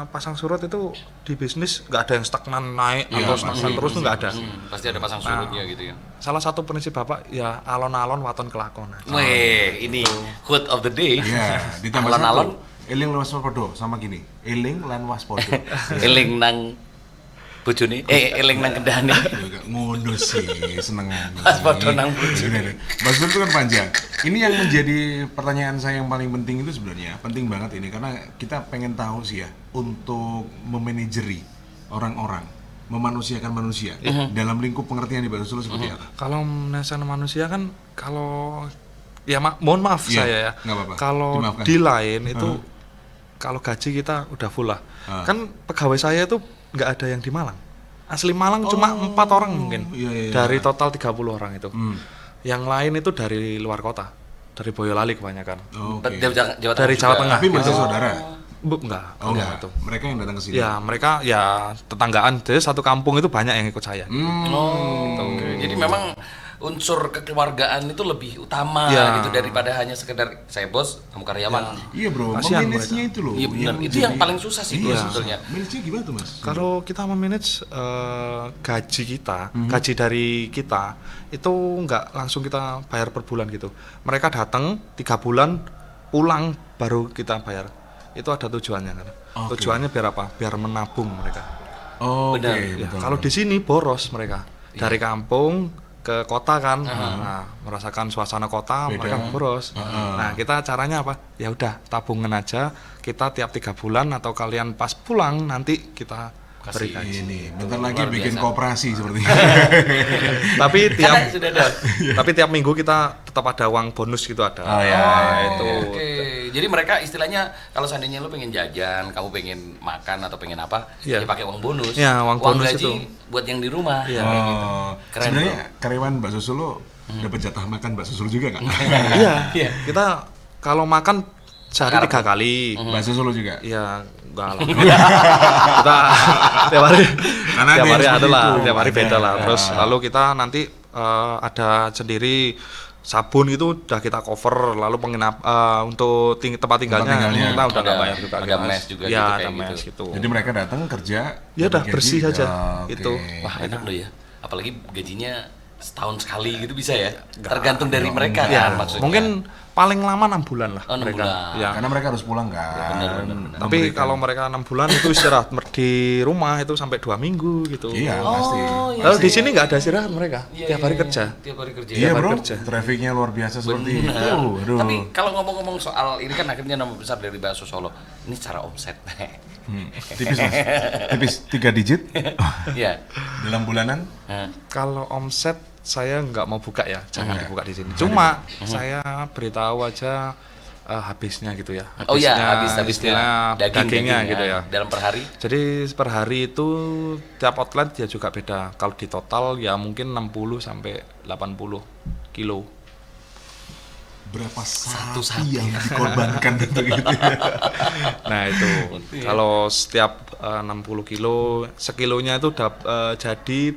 pasang surut itu di bisnis nggak ada yang stagnan naik atau stagnan terus tuh nggak ada. Pasti ada pasang surutnya gitu ya. Salah satu prinsip bapak ya alon-alon waton kelakon. Weh, ini quote of the day. Iya, ditambah Alon-alon. satu. Eling lan waspada sama gini. Eling lan waspada. Eling nang bojone, eling nang kendane. Juga ngono sih, senengan. Waspada nang bojo. Mas Bro itu kan panjang. Ini yang menjadi pertanyaan saya yang paling penting itu sebenarnya penting banget ini karena kita pengen tahu sih ya untuk memanajeri orang-orang, memanusiakan manusia dalam lingkup pengertian di Bakso Solo seperti apa? Kalau menaikkan manusia kan kalau ya mohon maaf Iya, saya ya. nggak apa-apa. Kalau Dimaafkan. di lain itu kalau gaji kita udah full lah. Kan pegawai saya itu nggak ada yang di Malang. Asli Malang cuma 4 orang mungkin. Iya. Dari total 30 orang itu. Yang lain itu dari luar kota. Dari Boyolali kebanyakan. Oke. Jawa Dari Tengah Jawa juga. Tengah. Tapi masih saudara? Enggak. Oh enggak, itu. mereka yang datang ke sini. Ya mereka ya tetanggaan. Jadi satu kampung itu banyak yang ikut saya. Oke. Jadi memang unsur kekeluargaan itu lebih utama Ya. gitu daripada hanya sekedar saya bos, kamu karyawan. Iya bro, Kasihan memanage-nya itu loh. Iya benar. Itu menjadi- yang paling susah sih bro Iya. sebetulnya. Manage-nya gimana tuh mas? Kalau kita memanage gaji kita, gaji dari kita itu nggak langsung kita bayar per bulan gitu. Mereka datang 3 bulan, pulang baru kita bayar. Itu ada tujuannya kan. Oke. Tujuannya biar apa? Biar menabung mereka. Oke, Benar. Ya, betul. kalau di sini boros mereka dari kampung ke kota kan, nah, merasakan suasana kota, Beda. mereka boros. Nah kita caranya apa? Ya udah tabungan aja. Kita tiap 3 bulan atau kalian pas pulang nanti kita beri gaji. Ini bentar lagi Luar bikin biasa. koperasi sepertinya. Tapi tiap Karena sudah ada. tapi tiap minggu kita tetap ada uang bonus gitu ada. Oh, ya, itu. Oke. Jadi mereka istilahnya kalau seandainya lu pengen jajan, kamu pengen makan atau pengen apa, Iya. ya pakai uang bonus. Iya, uang bonus gaji itu. buat yang di rumah. Iya. Kayak gitu. Oh, Keren, sebenarnya karyawan Bakso Solo dapat jatah makan Bakso Solo juga nggak? Iya. Iya. Kita kalau makan sehari 3 kali. Bakso Solo juga. Iya, enggak lah. Kita tiap hari Karena ada tiap yang hari seperti ada lah, itu. tiap hari beda Ada. lah. Terus lalu kita nanti ada sendiri sabun itu udah kita cover, lalu untuk tempat tinggalnya tinggalnya. kita udah nggak Ada- bayar juga. ada kita. mes juga ya, gitu, ada kayak mes gitu. gitu. Jadi mereka datang kerja. Ya udah dapat bersih gaji. aja. Oke. Itu. Wah, enak loh ya. Apalagi gajinya setahun sekali gitu bisa ya. Tergantung dari mereka Ya, kan maksudnya. mungkin paling lama 6 bulan lah Oh, 6 mereka. bulan. Ya. Karena mereka harus pulang kan. benar. Tapi kalau mereka 6 bulan itu istirahat di rumah itu sampai 2 minggu gitu. Iya pasti. Oh, iya. Lalu di sini nggak ada istirahat mereka, Iya, tiap hari iya, kerja. Tiap hari kerja. Iya Tiap hari bro, kerja. trafficnya luar biasa seperti itu. Benar. Aduh. Tapi kalau ngomong-ngomong soal ini kan akhirnya nama besar dari Bakso Solo. Ini secara omset. Tipis mas, tipis 3 digit Iya. dalam bulanan. Nah, Kalau omset saya nggak mau buka ya, jangan dibuka di sini. Cuma saya beritahu aja habisnya gitu ya. Oh iya, Habisnya habisnya dagingnya gitu ya. Dalam per hari. Jadi per hari itu tiap outlet ya juga beda. Kalau di total ya mungkin 60 sampai 80 kilo. Berapa Satu sapi yang dikorbankan untuk gitu ya? Nah itu kalau setiap 60 kilo, sekilonya itu jadi 80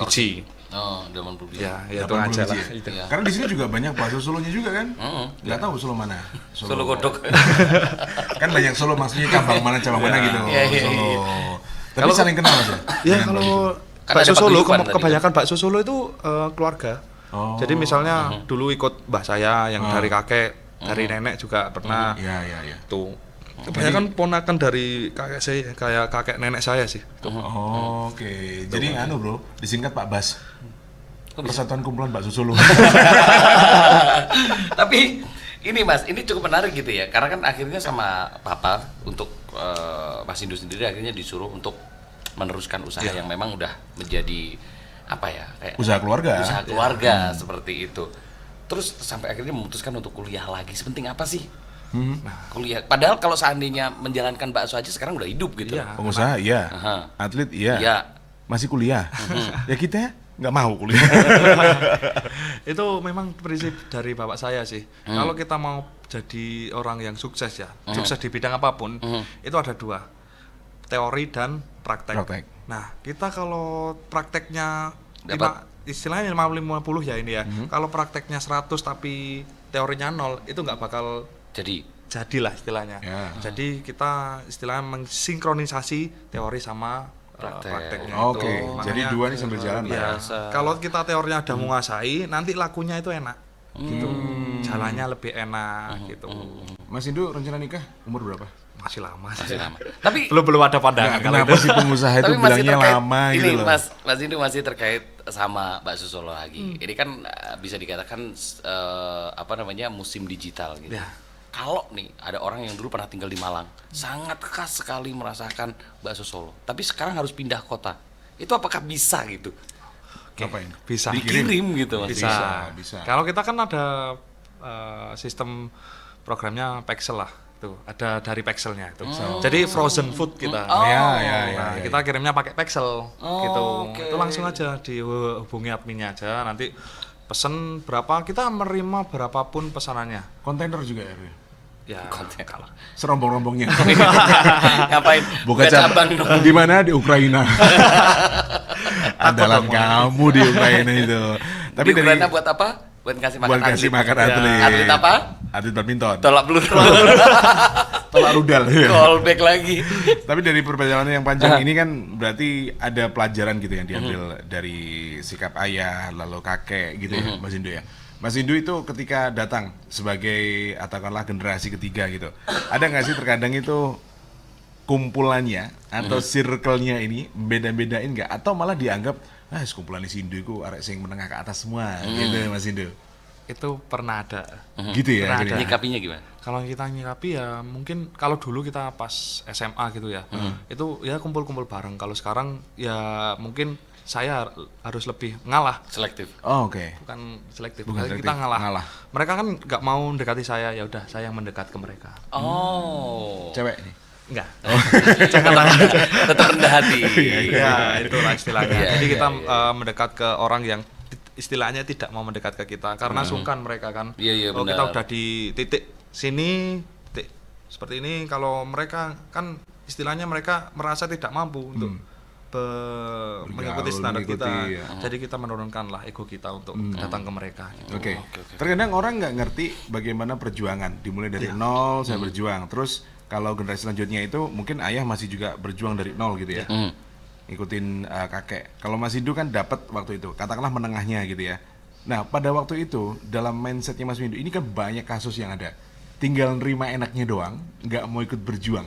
biji. Oh, 80 biji. Ya, ya 80 itu aja lah. biji. Itu. Iya. Karena di sini juga banyak bakso Solonya juga kan? Nggak tahu Solo mana? Solo Godok. Kan banyak Solo maksudnya cabang mana gitu. Iya, iya, Solo. iya. Tapi Kalau- saling kenal aja. Ya kalau Kan bakso ada Solo, paguyuban tadi kebanyakan bakso Solo itu keluarga. Oh. Jadi misalnya dulu ikut mbah saya yang dari kakek, dari nenek juga pernah. Iya, iya, iya. Tuh. Kebanyakan ponakan dari kakek saya, kayak kakek nenek saya sih. Oh, oke. Jadi bro, disingkat Pak Bas. Persatuan Kumpulan Bakso Solo. Tapi ini Mas, ini cukup menarik gitu ya. Karena kan akhirnya sama Papa untuk Mas Indu sendiri akhirnya disuruh untuk meneruskan usaha yang memang udah menjadi apa ya? Kayak Usaha keluarga. Usaha keluarga seperti itu. Terus sampai akhirnya memutuskan untuk kuliah lagi. Sepenting apa sih? Nah, kuliah. Padahal kalau seandainya menjalankan bakso aja sekarang udah hidup gitu. Iya. Pengusaha iya. Aha. Atlet iya. Iya. Masih kuliah. Ya kita nggak mau kuliah. Itu memang prinsip dari bapak saya sih. Kalau kita mau jadi orang yang sukses ya, sukses di bidang apapun, itu ada dua, teori dan praktek. Praktek. Nah, kita kalau prakteknya Dapat. istilahnya 50-50 ya ini ya. Kalau prakteknya 100 tapi teorinya 0, itu nggak bakal Jadi jadilah istilahnya. Ya. Jadi kita istilahnya mensinkronisasi teori sama prakteknya itu. Oke, jadi Makanya, dua nih sambil jalan Pak. ya, kalau kita teorinya udah menguasai, nanti lakunya itu enak. Gitu. Jalannya lebih enak gitu. Mas Indu rencana nikah umur berapa? Masih lama sih. masih lama. Tapi Belum ada pandangan kalau Kenapa itu. sih pengusaha itu tapi masih bilangnya terkait lama ini, gitu loh? Mas Indu masih terkait sama bakso Solo lagi. Ini kan bisa dikatakan apa namanya musim digital gitu. Ya. Kalau nih ada orang yang dulu pernah tinggal di Malang, sangat khas sekali merasakan bakso Solo. Tapi sekarang harus pindah kota. Itu apakah bisa gitu? Ngapain? Bisa. Dikirim gitu Mas. Bisa. Kalau kita kan ada sistem programnya Pexel lah. Tuh, ada dari Pexelnya itu. Jadi frozen food kita. Ya. Nah, kita kirimnya pakai Pexel gitu. oke. Itu langsung aja dihubungi adminnya aja, nanti pesen berapa, kita menerima berapapun pesanannya. Kontainer juga ya? Ri? Ya, Konten. kalau Serombong-rombongnya. Ngapain? Buka cabang dong. di mana? Di Ukraina. Andalan kamu di Ukraina itu. Tapi di Ukraina buat apa? Buat kasih makan buat kasih atlet. makan atlet. Atlet apa? Atlet badminton. Tolak peluru. Tolak rudal. Callback lagi. Tapi dari perjalanan yang panjang ini kan berarti ada pelajaran gitu yang diambil dari sikap ayah lalu kakek gitu ya, Mas Indu ya. Mas Indu itu ketika datang sebagai katakanlah generasi ketiga gitu, ada nggak sih terkadang itu kumpulannya atau circle-nya ini beda-bedain nggak? Atau malah dianggap sekumpulan si Indu itu arek sing menengah ke atas semua gitu Mas Indu? itu pernah ada. Gitu ya? Pernah akhirnya? ada. Nyikapinya gimana? Kalau kita nyikapi ya mungkin kalau dulu kita pas SMA gitu ya, itu ya kumpul-kumpul bareng. Kalau sekarang ya mungkin saya harus lebih ngalah, Selektif. Oh, oke. bukan selektif. Bukan Kita selektif, ngalah. ngalah. Mereka kan nggak mau mendekati saya, ya udah saya yang mendekat ke mereka. Oh. Cewek nih. Enggak. Tetap rendah hati. Ya, itulah istilahnya. Iya, Jadi iya, kita mendekat ke orang yang istilahnya tidak mau mendekat ke kita karena sungkan mereka kan. Iya, iya, Kalau benar. kita udah di titik sini, titik seperti ini, kalau mereka kan istilahnya mereka merasa tidak mampu untuk mengikuti standar mengikuti, kita. ya. Jadi kita menurunkanlah ego kita untuk datang ke mereka. Gitu. Oke. Terkadang orang nggak ngerti bagaimana perjuangan. Dimulai dari nol, saya berjuang. Terus kalau generasi selanjutnya itu mungkin ayah masih juga berjuang dari nol gitu ya. Ngikutin kakek. Kalau Mas Indu kan dapat waktu itu, katakanlah menengahnya gitu ya. Nah, pada waktu itu dalam mindsetnya Mas Indu ini kan banyak kasus yang ada. Tinggal nerima enaknya doang, nggak mau ikut berjuang.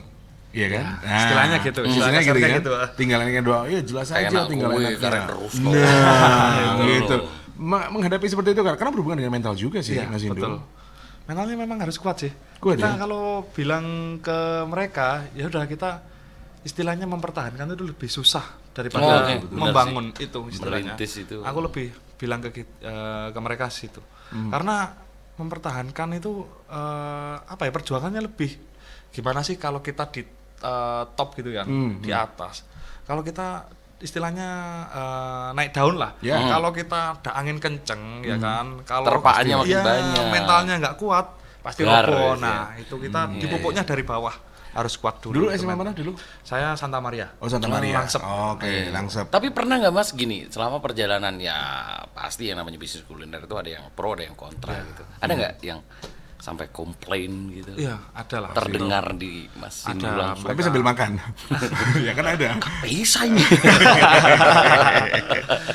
Iya kan? Nah, istilahnya gitu, Istilahnya gitu kasarnya kan. gitu. Tinggal enaknya doang. Iya, jelas Kayak aja anak tinggal gue, enaknya. karen terus kok. Nah, gitu. Menghadapi seperti itu karena berhubungan dengan mental juga sih Iya, Mas Indu. betul. Mentalnya memang harus kuat sih. Kuat Kita ya? kalau bilang ke mereka, ya udah kita istilahnya mempertahankan itu lebih susah daripada Oke, benar membangun itu istilahnya. Merintis itu. Aku lebih bilang ke mereka situ. Karena mempertahankan itu apa ya, perjuangannya lebih gimana sih kalau kita di top gitu kan, di atas. Kalau kita istilahnya naik daun lah. Kalau kita ada angin kenceng ya kan, kalau Terpaannya makin banyak. mentalnya nggak kuat pasti Gar, roboh. ya. Nah, itu kita dipupuknya dari bawah. Harus kuat dulu. Dulu SMA mana dulu? Saya Santa Maria. Oh, Santa Maria. Langsep. Oke, Langsep. Tapi pernah nggak Mas gini, selama perjalanan ya pasti yang namanya bisnis kuliner itu ada yang pro, ada yang kontra gitu. Ada nggak yang sampai komplain gitu? Iya, ada lah. Terdengar di Mas Sindu Ada. langsung. Tapi sambil makan. Ya kan ada. Bisa ini.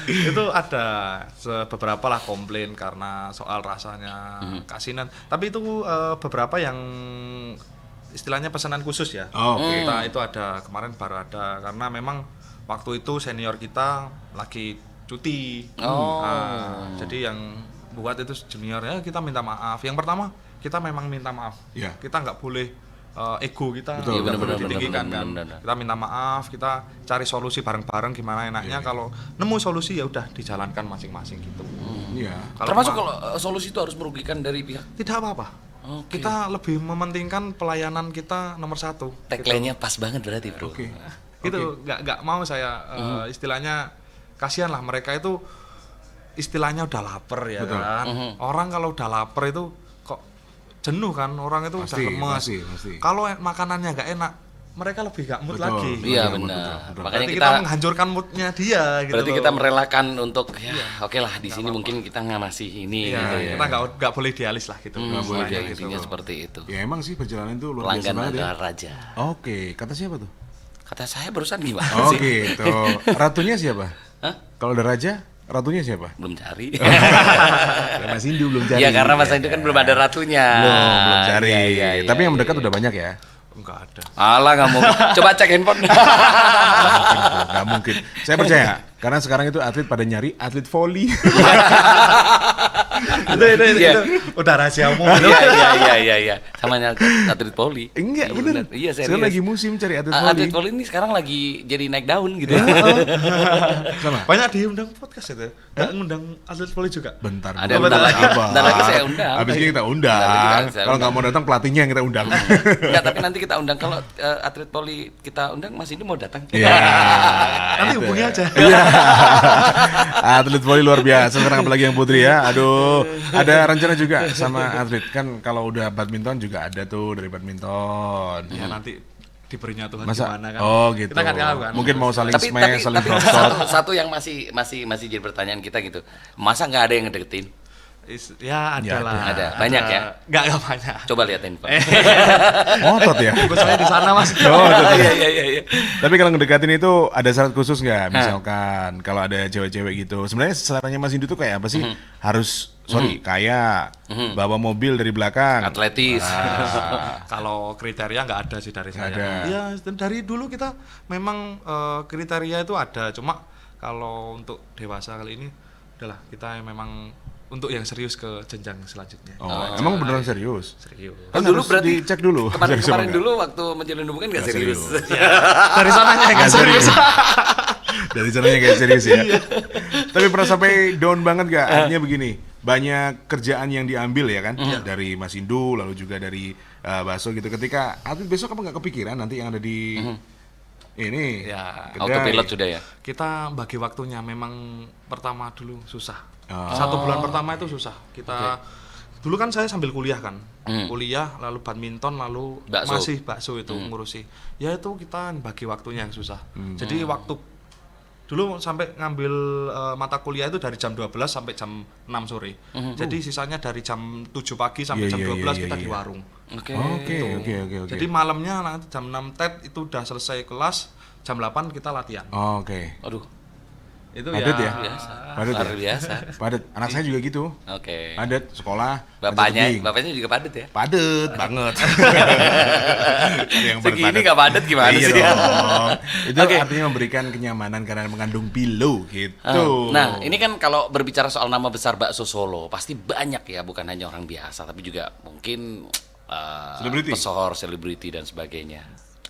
Itu ada beberapa lah komplain karena soal rasanya kasinan. Tapi itu beberapa yang istilahnya pesanan khusus ya. Oke. Kita itu ada kemarin baru ada karena memang waktu itu senior kita lagi cuti. Nah, jadi yang buat itu junior ya kita minta maaf. Yang pertama kita memang minta maaf. Iya. Kita nggak boleh ego kita Betul, nggak boleh benar, ditinggikan benar, kan. benar. Kita minta maaf, kita cari solusi bareng-bareng gimana enaknya. Kalau nemu solusi ya udah dijalankan masing-masing gitu. Iya. Termasuk kalau solusi itu harus merugikan dari pihak. Tidak apa-apa. Oke. Kita lebih mementingkan pelayanan kita nomor satu. Tagline-nya pas banget berarti, Bro. Oke. Gitu, nggak mau saya istilahnya kasihan lah mereka itu istilahnya udah lapar ya kan. Orang kalau udah lapar itu kok jenuh kan, orang itu Pasti, udah lemas. pasti. Kalau makanannya nggak enak, mereka lebih nggak mood Betul. lagi. Iya Betul, benar. betul. Makanya Berarti kita, kita menghancurkan moodnya dia gitu. berarti loh. kita merelakan untuk ya oke lah di sini mungkin kita ngasih ini Iya, gitu ya. kita nggak boleh idealis lah gitu. Nggak boleh istilahnya idealis. Intinya seperti itu. Ya emang sih perjalanan itu luar biasa Pelanggan banget ya. adalah raja. Oke, kata siapa tuh? Kata saya barusan gimana Oh sih? gitu. Ratunya siapa? Hah? Kalau ada raja, ratunya siapa? Belum cari. Ya, Mas Indu belum cari. Iya karena Mas Indu kan belum ada ratunya. Belum cari. Iya, iya, iya, Tapi yang mendekat iya. udah banyak ya. Enggak ada. Alah nggak mau. Coba cek handphone. Nggak mungkin. Saya percaya. Karena sekarang itu atlet pada nyari atlet volley. itu udah rahasia umum. Iya. Sama atlet poli. Enggak, Iya, bener. Iya, serius. Sekarang lagi musim cari atlet Atlet volley. poli ini sekarang lagi jadi naik daun gitu. Sama. Banyak diundang podcast itu. Nggak ngundang atlet voli juga. Bentar. Ada dulu. bentar lagi. Sabar. Bentar lagi saya undang. Habis ini kita undang. Bentar lagi saya Kalau nggak undang. mau datang pelatihnya yang kita undang. Enggak, tapi nanti kita undang kalau atlet poli kita undang Mas ini mau datang. Iya. Nanti itu. hubungi aja. Iya. Atlet volley luar biasa sekarang apalagi yang putri ya. Aduh, ada rencana juga sama atlet kan kalau udah badminton juga ada tuh dari badminton. Ya nanti diberinya Tuhan Masa? gimana kan. Oh gitu. Kita nggak tahu kan. Mungkin mau saling Tapi smash, saling drop shot. satu yang masih jadi pertanyaan kita gitu. Masa nggak ada yang ngedeketin? Ya ada Ya, lah. ada. Banyak ya? Nggak banyak. Coba lihat handphone. Ngotot ya. Gue soalnya di sana mas. Oh, gitu. Iya. Tapi kalau ngedekatin itu ada syarat khusus nggak? Misalkan kalau ada cewek-cewek gitu. Sebenarnya seleranya Mas Indu tuh kayak apa sih? Harus kaya, bawa mobil dari belakang. Atletis. Kalau kriteria nggak ada sih dari saya. Ada. Iya dari dulu kita memang kriteria itu ada. Cuma kalau untuk dewasa kali ini, udahlah kita memang untuk yang serius ke jenjang selanjutnya. Oh, emang beneran serius? Serius. Kan dulu harus berarti dicek dulu. Kemarin serius apa nggak? dulu waktu menjalin hubungan nggak serius. Dari sananya nggak serius. Dari sananya kayak serius ya. Tapi pernah sampai down banget gak? Artinya begini, banyak kerjaan yang diambil ya kan dari Mas Indu, lalu juga dari Baso gitu. Ketika atlet besok apa nggak kepikiran nanti yang ada di ini? Ya, kedai? Autopilot sudah ya. Kita bagi waktunya memang pertama dulu susah. Oh. 1 bulan pertama itu susah. Kita dulu kan saya sambil kuliah kan, kuliah lalu badminton lalu Bakso. masih bakso itu ngurusi. Ya itu kita bagi waktunya yang susah. Jadi waktu dulu sampai ngambil mata kuliah itu dari jam 12 sampai jam 6 sore. Jadi sisanya dari jam 7 pagi sampai Iya, jam iya, 12 iya, kita iya. di warung. Oke. Oke. Jadi malamnya nanti jam 6 TET itu udah selesai kelas, jam 8 kita latihan. Oke. Aduh, Itu Padat ya? biasa. Padat ya? Luar biasa. Padat. Anak saya juga gitu. Oke. Padat sekolah. Bapaknya lanjut bapaknya juga padat ya. padat banget. Yang Segini padat. nggak padat gimana Iya sih? dong. Itu Oke. artinya memberikan kenyamanan karena mengandung pilu gitu. Nah, ini kan kalau berbicara soal nama besar bakso Solo, pasti banyak ya, bukan hanya orang biasa, tapi juga mungkin Selebriti. pesohor, selebriti dan sebagainya.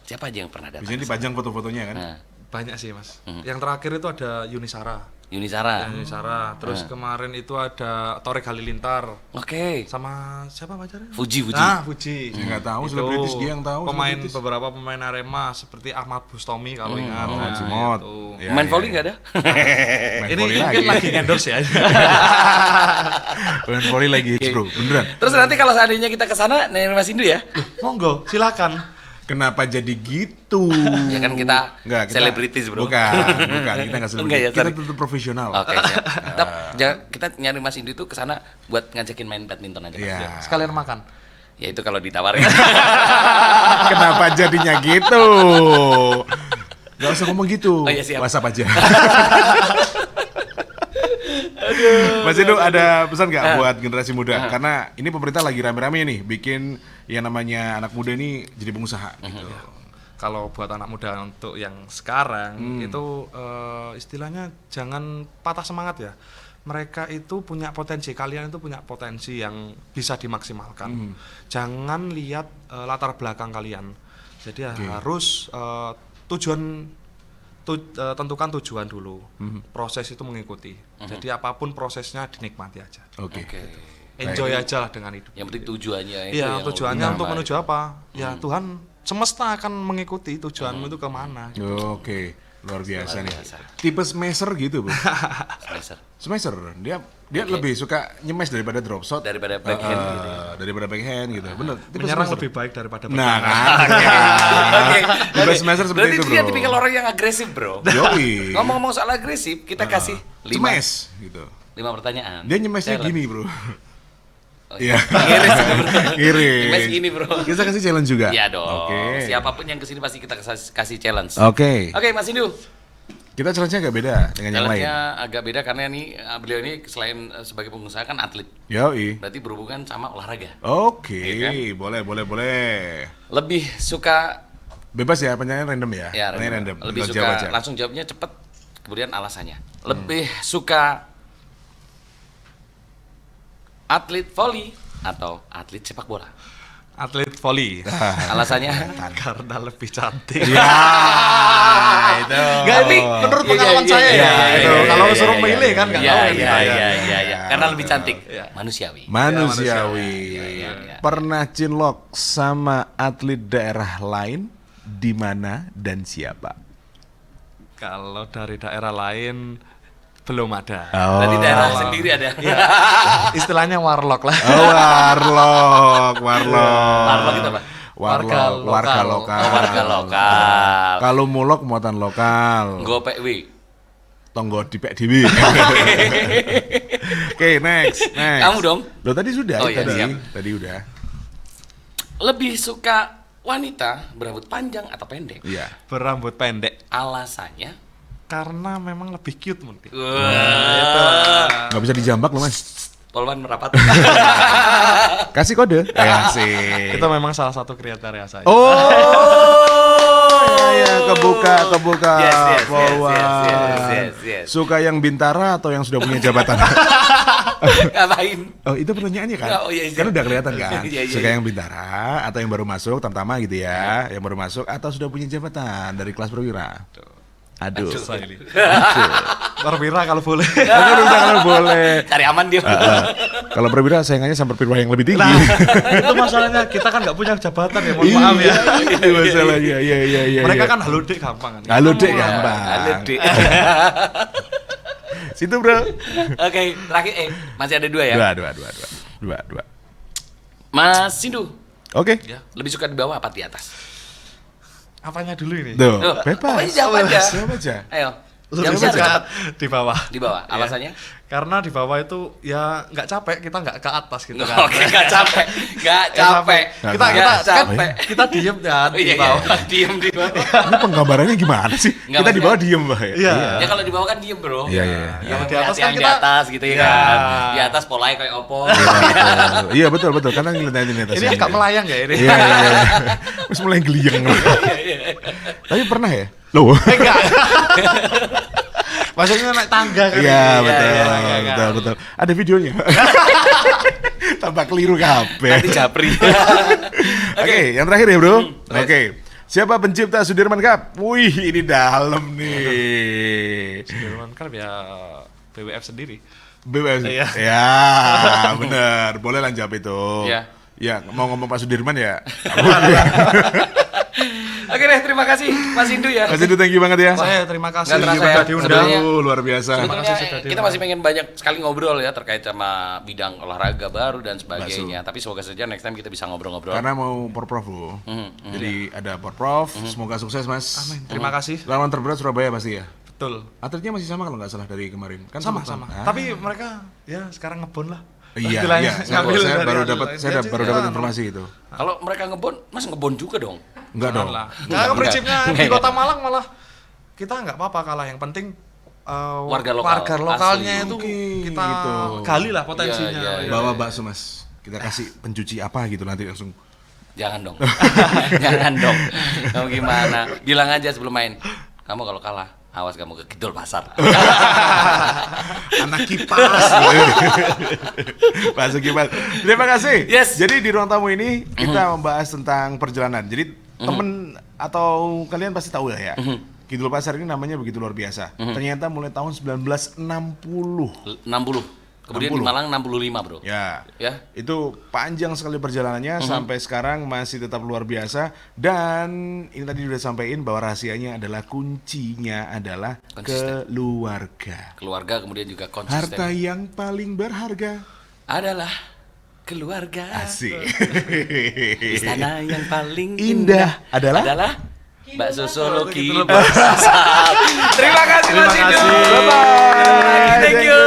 Siapa aja yang pernah datang? Biasanya dipajang foto-fotonya kan. Nah, banyak sih mas. Yang terakhir itu ada Yunisara. Yuni Sara. Yuni Sara. Terus kemarin itu ada Torik Halilintar Oke. sama siapa pacarnya? Fuji. Nah, Fuji. Saya nggak tahu, Itu selebritis dia yang tahu. selebritis. beberapa pemain Arema seperti Ahmad Bustomi kalau ingat. Oh, Nah, Cimot. itu. Ya, Main ya, volley ya. nggak ada? Main Ini volley mungkin lagi endorse ya. Main volley lagi hits, bro. Beneran. Terus nanti kalau seandainya kita ke sana nanya Mas Indu ya. Monggo, silakan. Kenapa jadi gitu? Ya kan kita selebritis, Bro. Bukan. Kita nggak selebritis. Enggak ya, Kita sorry. tetap profesional. Oke, siap. Kita nyari Mas Indu itu ke sana buat ngajakin main badminton aja. Mas. Iya. Sekalian makan. Ya itu kalau ditawarin. Kenapa jadinya gitu? Gak usah ngomong gitu. Oh, iya, siap. WhatsApp aja. Mas Edo ada pesan nggak buat generasi muda? Karena ini pemerintah lagi rame-rame nih bikin yang namanya anak muda ini jadi pengusaha. Gitu. Kalau buat anak muda untuk yang sekarang itu istilahnya jangan patah semangat ya. Mereka itu punya potensi, kalian itu punya potensi yang bisa dimaksimalkan. Jangan lihat latar belakang kalian. Jadi harus tentukan tujuan dulu. Proses itu mengikuti. Jadi apapun prosesnya dinikmati aja. Oke. Enjoy aja lah dengan hidup. Yang penting tujuannya itu. Iya, yang tujuannya utama. untuk menuju apa? Ya Tuhan semesta akan mengikuti tujuanmu itu kemana. Oke. Luar biasa nih. biasa. Tipe smasher gitu, Bu. Semester. Smasher. Dia lebih suka nyemes daripada drop shot. Daripada backhand gitu. Daripada backhand gitu. Bener. Tipe Menyerang smasher. lebih baik daripada Nah, bertahan. kan. Oke. Tipe smasher seperti Berarti itu, dia bro. tipikal orang yang agresif, Bro. Yoi. Ngomong-ngomong soal agresif, kita kasih 5 Smash gitu. pertanyaan. Dia nyemesnya Challenge. gini, Bro. Oh, Iya. Ngiris itu, Bro. Ngiris. Nyemes gini, Bro. Kita kasih challenge juga. Iya dong. Oke. Siapapun yang kesini pasti kita kasih challenge. Oke. Oke, Mas Indu. Kita challenge-nya agak beda dengan yang lain. Challenge-nya agak beda karena nih beliau ini selain sebagai pengusaha kan atlet. Yoi. Berarti berhubungan sama olahraga. Oke, Iya kan? boleh. Lebih suka Bebas ya, pertanyaan random ya. ya Pertanyaan random. lebih Tinggal suka jawab aja. langsung jawabnya cepet. Kemudian alasannya. Lebih suka atlet volley atau atlet sepak bola? Atlet volley. Alasannya? Karena lebih cantik. Ya, itu. Enggak, ini menurut pengalaman saya ya. Itu kalau suruh milih kan enggak tahu Iya, ya. iya. Karena lebih cantik. Iya. Manusiawi. Manusiawi. Iya. Pernah cinlok sama atlet daerah lain di mana dan siapa? Kalau dari daerah lain belum ada. Berarti daerah sendiri ada. Istilahnya warlock lah. Oh, warlock. Warlock itu apa? Warga lokal. Oh, warga lokal. Kalau mulok muatan lokal. Gopek wi. Tonggo dipek dewi. Oke, next. Kamu dong. Loh tadi sudah, Oh, iya, siap. tadi udah. Lebih suka wanita berambut panjang atau pendek? Iya. Berambut pendek Alasannya? karena memang lebih cute mungkin. Wah. Nggak bisa dijambak loh, Mas. Polwan merapat. Kasih kode. Kasih. Itu memang salah satu kriteria saya. Oh, ya, kebuka. Yes. Polwan. Suka yang bintara atau yang sudah punya jabatan? Ngapain? Oh, itu pertanyaannya kan? Oh, iya. Kan udah kelihatan kan? Iya. Suka yang bintara atau yang baru masuk, tamtama gitu ya. Yang baru masuk atau sudah punya jabatan dari kelas perwira? Aduh. Saya ini. Perwira kalau boleh. Kalau boleh. Cari aman dia. Kalau perwira saingannya sama perwira yang lebih tinggi. Nah, itu masalahnya kita kan nggak punya jabatan ya, mohon maaf ya. Itu masalahnya. Iya. Mereka kan halo dek gampang kan. Halo dek gampang. Halo, Dik. Situ bro. Oke, terakhir masih ada 2 ya. Dua. Mas Sindu, Oke. lebih suka di bawah apa di atas? Apanya dulu ini? Tuh, Loh, bebas. pokoknya jawab aja. Jawab aja. Ayo. Lebih Jawabnya harus suka cepat. di bawah. Di bawah. Alasannya? Karena di bawah itu ya nggak capek, kita nggak ke atas gitu kan. Oke, nggak capek. Nggak capek. Kita Nggak kan capek. kita diem kan Oh, di iya. bawah. Diem di bawah. Ini penggambarannya gimana sih? Nggak, Kita di bawah diem bah. Iya. Ya kalau di bawah kan diem, Bro. Iya. Kalau di Yang atas kan yang di kita- atas gitu ya Iya. kan. Di atas polai kayak opo. Iya betul. Karena ngeliatin atas. Ini agak melayang ya ini. Iya. Terus mulai geliyeng. Tapi pernah ya? Loh. Enggak. Maksudnya naik tangga kan. Iya Iya. betul. Ada videonya. Tampak keliru kabeh. Nanti japri. Oke, yang terakhir ya bro. Oke, siapa pencipta Sudirman Cup? Wih, ini dalam nih. Sudirman Club ya BWF sendiri. BWF. Iya. Ya, bener. Boleh lah jawab itu. Iya. Ya, mau ngomong Pak Sudirman ya. Oke deh, terima kasih Mas Indu ya. Mas Indu, thank you banget ya. Saya terima kasih Nggak terasa sudah ya, diundang. sebenarnya. Luar biasa. Sebetulnya sudah kita diundang. masih pengen banyak sekali ngobrol ya terkait sama bidang olahraga baru dan sebagainya. Tapi semoga saja next time kita bisa ngobrol-ngobrol. Karena mau porprov loh. Jadi ada porprov, semoga sukses Mas. Amin. Terima kasih. Lawan terberat Surabaya pasti ya. Betul. Atletnya masih sama kalau nggak salah dari kemarin. Kan Sama-sama. Ah. Tapi mereka ya sekarang ngebon lah. Iya, Istilahnya iya. ngambil Saya dari baru atlet dapat lain. saya Jadi, baru ya, dapat informasi itu. Kalau mereka ngebon, Mas ngebon juga dong. Enggak dong. Lah. Enggak. Nah, prinsipnya di Kota Malang malah kita nggak apa-apa kalah. Yang penting Warga lokal, lokalnya asli. itu Oke, kita gitu. gali lah potensinya. Iya, iya, iya. Bawa bakso Mas. Kita kasih pencuci apa gitu nanti langsung. Jangan dong. Jangan dong. Kamu gimana? Bilang aja sebelum main. Kamu kalau kalah, awas kamu ke Kidul Pasar. Anak kipas. Masuk kipas. Terima kasih. Yes. Jadi di ruang tamu ini kita membahas tentang perjalanan. Jadi temen atau kalian pasti tahu lah ya. Kidul Pasar ini namanya begitu luar biasa. Ternyata mulai tahun 1960. 60. Kemudian 60. di Malang 65, Bro. Ya. Ya. Itu panjang sekali perjalanannya sampai sekarang masih tetap luar biasa, dan ini tadi udah sampaikan bahwa rahasianya adalah kuncinya adalah Konsisten. keluarga. Keluarga kemudian juga konsisten. Harta yang paling berharga. adalah keluarga. Asik. Istana yang paling Indah adalah bakso Solo Kidul Kidul Pasar. Terima kasih Mas Terima Indu. kasih. Bye-bye. Thank you.